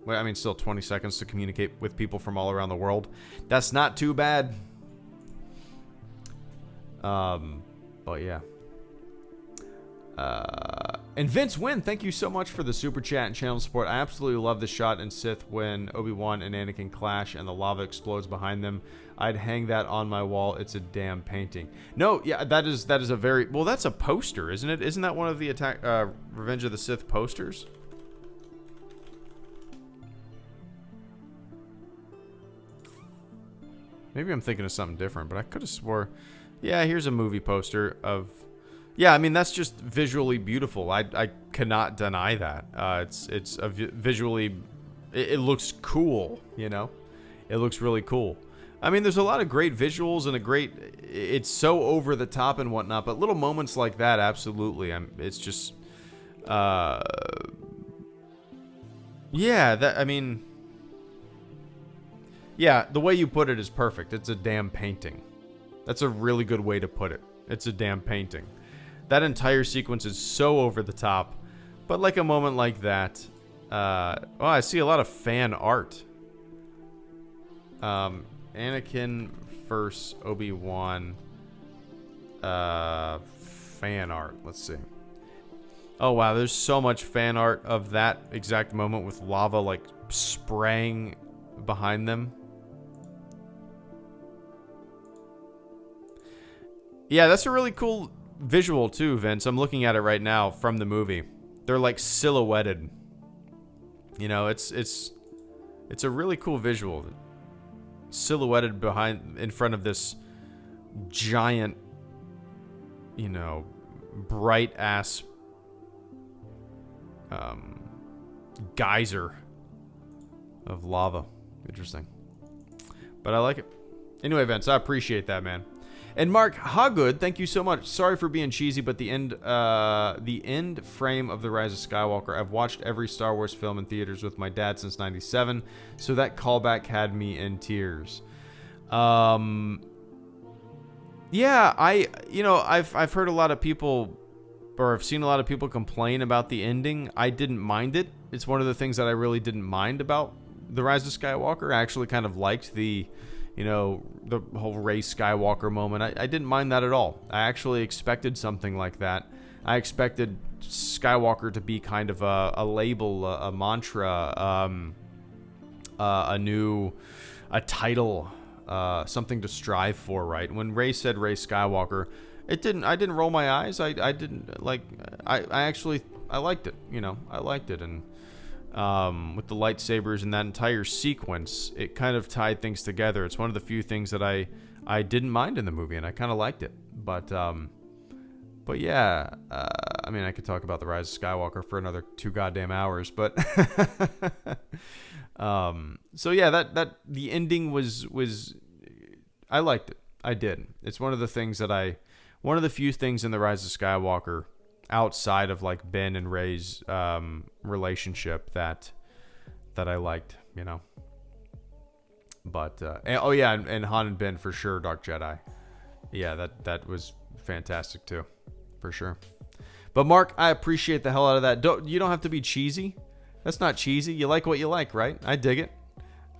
well, I mean, still 20 seconds to communicate with people from all around the world. That's not too bad. But yeah. And Vince Wynn, thank you so much for the super chat and channel support. I absolutely love the shot in Sith when Obi-Wan and Anakin clash and the lava explodes behind them. I'd hang that on my wall. It's a damn painting. No, yeah, that is a very well. That's a poster, isn't it? Isn't that one of the Revenge of the Sith posters? Maybe I'm thinking of something different, but I could have swore. Yeah, here's a movie poster of. Yeah, I mean that's just visually beautiful. I cannot deny that. It's a visually, it looks cool. You know, it looks really cool. I mean, there's a lot of great visuals and a great. It's so over the top and whatnot, but little moments like that, absolutely. It's just. Yeah, that I mean. Yeah, the way you put it is perfect. It's a damn painting. That's a really good way to put it. It's a damn painting. That entire sequence is so over the top. But like a moment like that, I see a lot of fan art. Anakin versus Obi-Wan fan art. Let's see. Oh, wow, there's so much fan art of that exact moment with lava like spraying behind them. Yeah, that's a really cool visual too, Vince. I'm looking at it right now from the movie. They're like silhouetted. You know, it's a really cool visual. Silhouetted in front of this giant, you know, bright ass geyser of lava. Interesting. But I like it. Anyway, Vince, I appreciate that, man. And Mark Hoggood, thank you so much. Sorry for being cheesy, but the end frame of The Rise of Skywalker, I've watched every Star Wars film in theaters with my dad since '97, so that callback had me in tears. Yeah, I've heard a lot of people, or I've seen a lot of people complain about the ending. I didn't mind it. It's one of the things that I really didn't mind about The Rise of Skywalker. I actually kind of liked the whole Rey Skywalker moment. I didn't mind that at all. I actually expected something like that. I expected Skywalker to be kind of a label, a mantra, a title, something to strive for, right? When Rey said Rey Skywalker, I didn't roll my eyes. I didn't like, I liked it, I liked it. And with the lightsabers and that entire sequence, it kind of tied things together. It's one of the few things that I didn't mind in the movie, and I kind of liked it. But yeah, I mean, I could talk about The Rise of Skywalker for another 2 goddamn hours, but so yeah, that the ending was I liked it. I did. It's one of the few things in The Rise of Skywalker outside of like Ben and Rey's relationship that I liked, But and Han and Ben for sure. Dark Jedi, yeah, that was fantastic too, for sure. But Mark, I appreciate the hell out of that. You don't have to be cheesy. That's not cheesy. You like what you like, right? I dig it.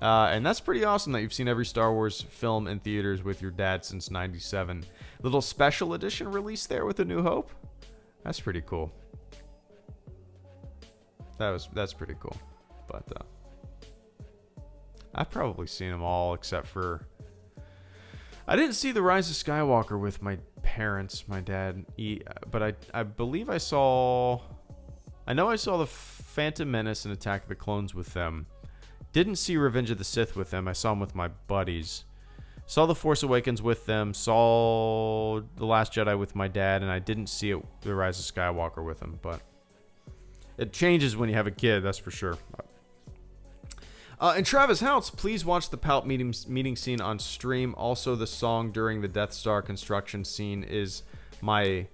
And that's pretty awesome that you've seen every Star Wars film in theaters with your dad since '97. Little special edition release there with A New Hope. That's pretty cool. That's pretty cool. But I've probably seen them all except for I didn't see The Rise of Skywalker with my parents, my dad, but I believe I saw The Phantom Menace and Attack of the Clones with them. Didn't see Revenge of the Sith with them. I saw them with my buddies. Saw The Force Awakens with them, saw The Last Jedi with my dad, and I didn't see The Rise of Skywalker with him, but it changes when you have a kid, that's for sure. And Travis House, please watch the Palp meeting scene on stream. Also, the song during the Death Star construction scene is my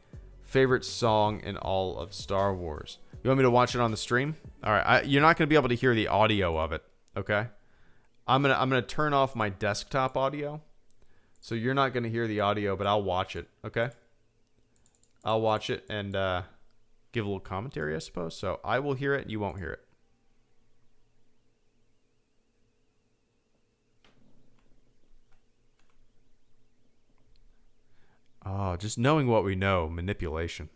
favorite song in all of Star Wars. You want me to watch it on the stream? All right, you're not going to be able to hear the audio of it, okay? I'm gonna turn off my desktop audio, so you're not gonna hear the audio, but I'll watch it. Okay, I'll watch it and give a little commentary, I suppose. So I will hear it, you won't hear it. Oh, just knowing what we know, manipulation.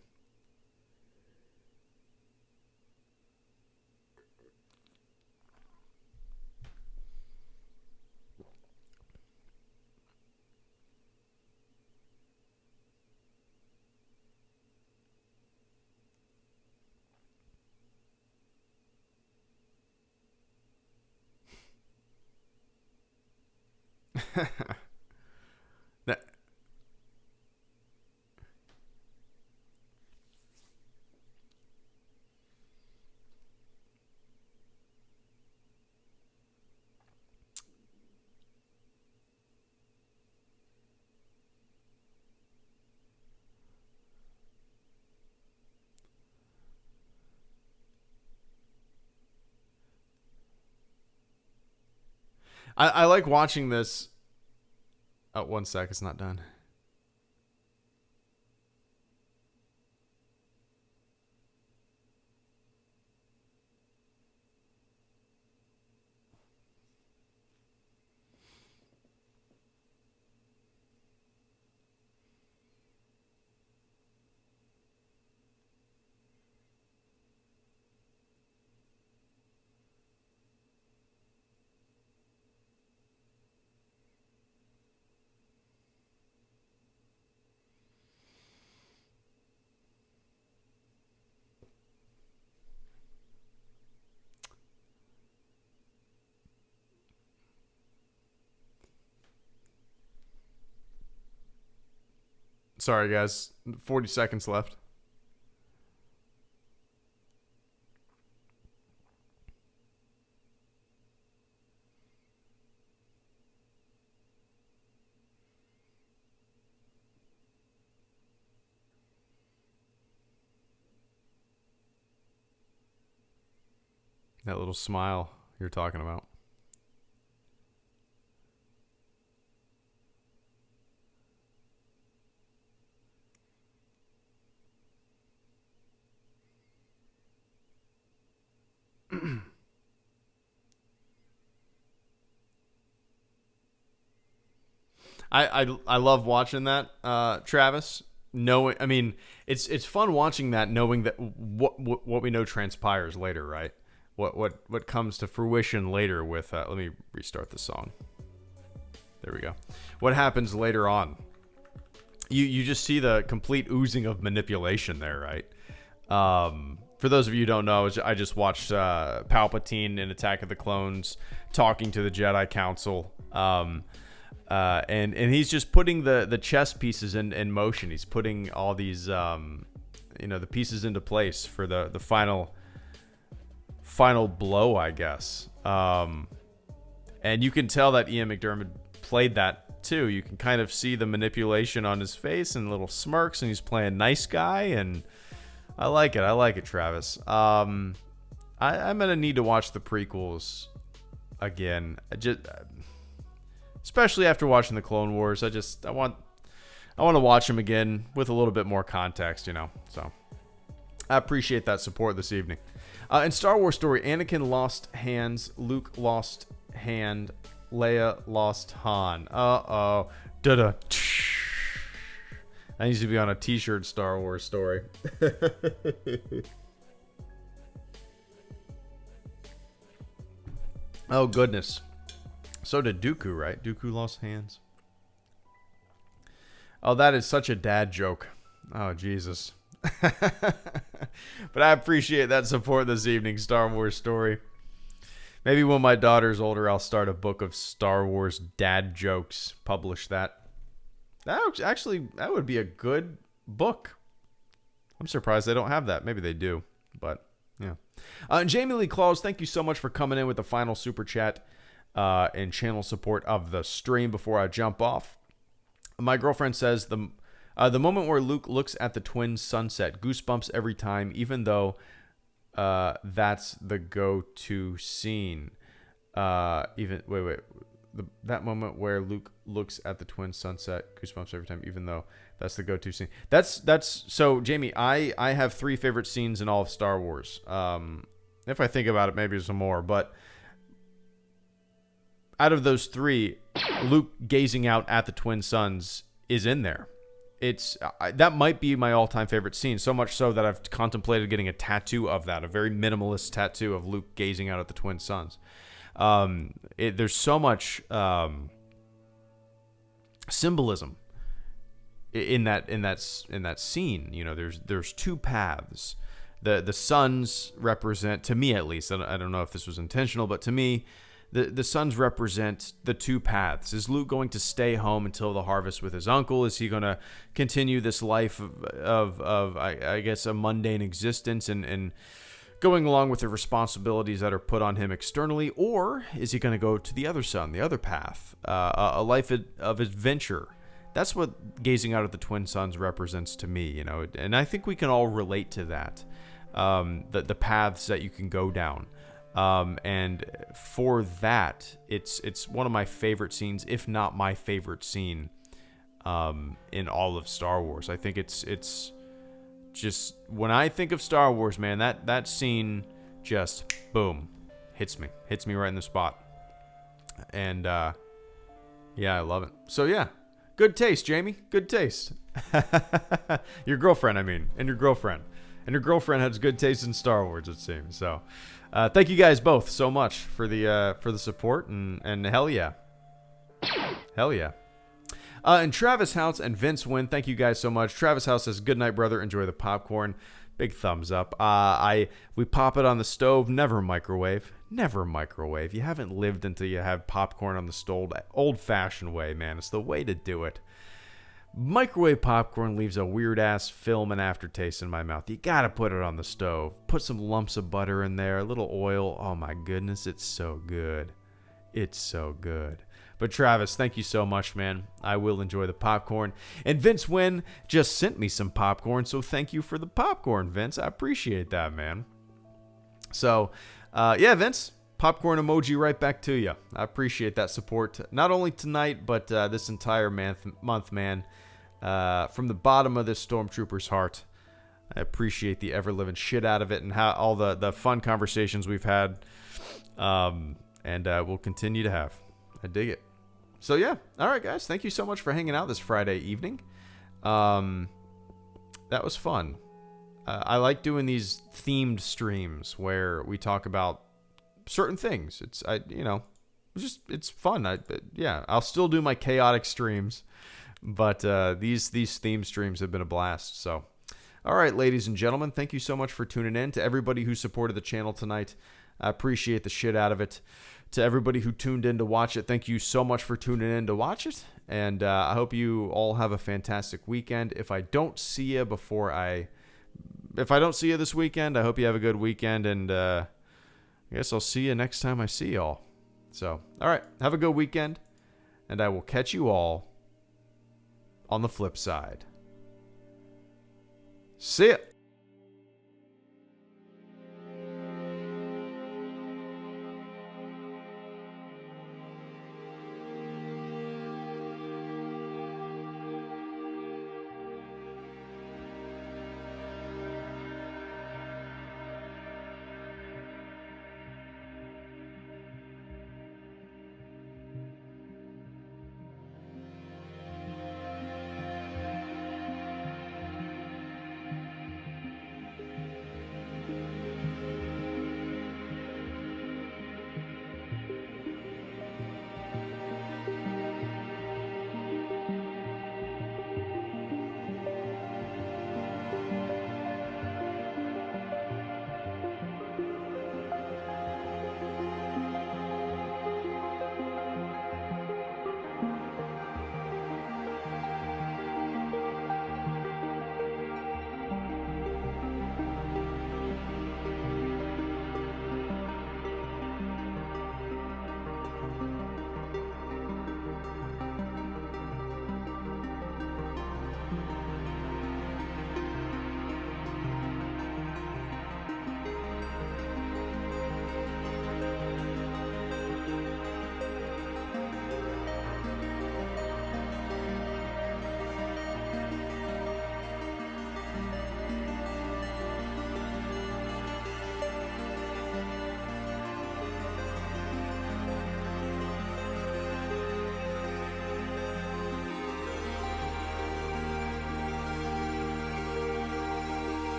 That, I like watching this. Oh, 1 sec, it's not done. Sorry, guys. 40 seconds left. That little smile you're talking about. I love watching that, Travis. Knowing, I mean, it's fun watching that, knowing that what we know transpires later, right? What comes to fruition later with. Let me restart the song. There we go. What happens later on? You just see the complete oozing of manipulation there, right? For those of you who don't know, I just watched Palpatine in Attack of the Clones talking to the Jedi Council. And he's just putting the chess pieces in motion. He's putting all these, the pieces into place for the final blow, I guess. And you can tell that Ian McDiarmid played that too. You can kind of see the manipulation on his face and little smirks, and he's playing nice guy. And I like it, Travis. I'm gonna need to watch the prequels again. Especially after watching the Clone Wars, I want to watch them again with a little bit more context, So I appreciate that support this evening. In Star Wars story, Anakin lost hands, Luke lost hand, Leia lost Han. Uh-oh. Da-da. That needs to be on a t-shirt, Star Wars story. Oh, goodness. So did Dooku, right? Dooku lost hands. Oh, that is such a dad joke. Oh, Jesus. But I appreciate that support this evening, Star Wars story. Maybe when my daughter's older, I'll start a book of Star Wars dad jokes. Publish that. That would be a good book. I'm surprised they don't have that. Maybe they do, but yeah. And Jamie Lee Claus, thank you so much for coming in with the final super chat and channel support of the stream. Before I jump off, my girlfriend says the moment where Luke looks at the twins' sunset, goosebumps every time, even though that's the go-to scene. That moment where Luke looks at the twin sunset, goosebumps every time, even though that's the go-to scene. That's so, Jamie, I have 3 favorite scenes in all of Star Wars. If I think about it, maybe there's some more, but out of those 3, Luke gazing out at the twin suns is in there. that might be my all-time favorite scene, so much so that I've contemplated getting a tattoo of that, a very minimalist tattoo of Luke gazing out at the twin suns. There's so much symbolism in that scene. You know, there's two paths. The suns represent, to me at least, I don't know if this was intentional, but to me, the suns represent the two paths. Is Luke going to stay home until the harvest with his uncle? Is he going to continue this life of I guess, a mundane existence and going along with the responsibilities that are put on him externally? Or is he going to go to the other sun, the other path, a life of adventure? That's what gazing out at the twin suns represents to me, you know, and I think we can all relate to that, the paths that you can go down. And for that, it's one of my favorite scenes, if not my favorite scene, in all of Star Wars. I think it's just, when I think of Star Wars, man, that scene just, boom, hits me right in the spot. And, yeah, I love it. So yeah, good taste, Jamie, good taste. Your girlfriend, I mean, and your girlfriend has good taste in Star Wars, it seems. So, thank you guys both so much for the support, and hell yeah. And Travis House and Vince Wynn, thank you guys so much. Travis House says, "Good night, brother. Enjoy the popcorn." Big thumbs up. We pop it on the stove, never microwave. Never microwave. You haven't lived until you have popcorn on the stove. Old-fashioned way, man. It's the way to do it. Microwave popcorn leaves a weird-ass film and aftertaste in my mouth. You gotta put it on the stove. Put some lumps of butter in there, a little oil. Oh my goodness, it's so good. It's so good. But Travis, thank you so much, man. I will enjoy the popcorn. And Vince Wynn just sent me some popcorn, so thank you for the popcorn, Vince. I appreciate that, man. So, yeah, Vince, popcorn emoji right back to you. I appreciate that support, not only tonight, but this entire month, man. From the bottom of this Stormtrooper's heart, I appreciate the ever-living shit out of it, and how all the fun conversations we've had, and we'll continue to have. I dig it. So yeah, all right, guys, thank you so much for hanging out this Friday evening. That was fun. I like doing these themed streams where we talk about certain things. It's fun. Yeah, I'll still do my chaotic streams, but these theme streams have been a blast. So, all right, ladies and gentlemen, thank you so much for tuning in. To everybody who supported the channel tonight, I appreciate the shit out of it. To everybody who tuned in to watch it, thank you so much for tuning in to watch it. And I hope you all have a fantastic weekend. If I don't see you this weekend, I hope you have a good weekend. And I guess I'll see you next time I see y'all. So, all right, have a good weekend. And I will catch you all on the flip side. See ya.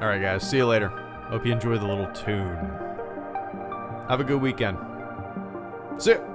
All right, guys. See you later. Hope you enjoy the little tune. Have a good weekend. See ya.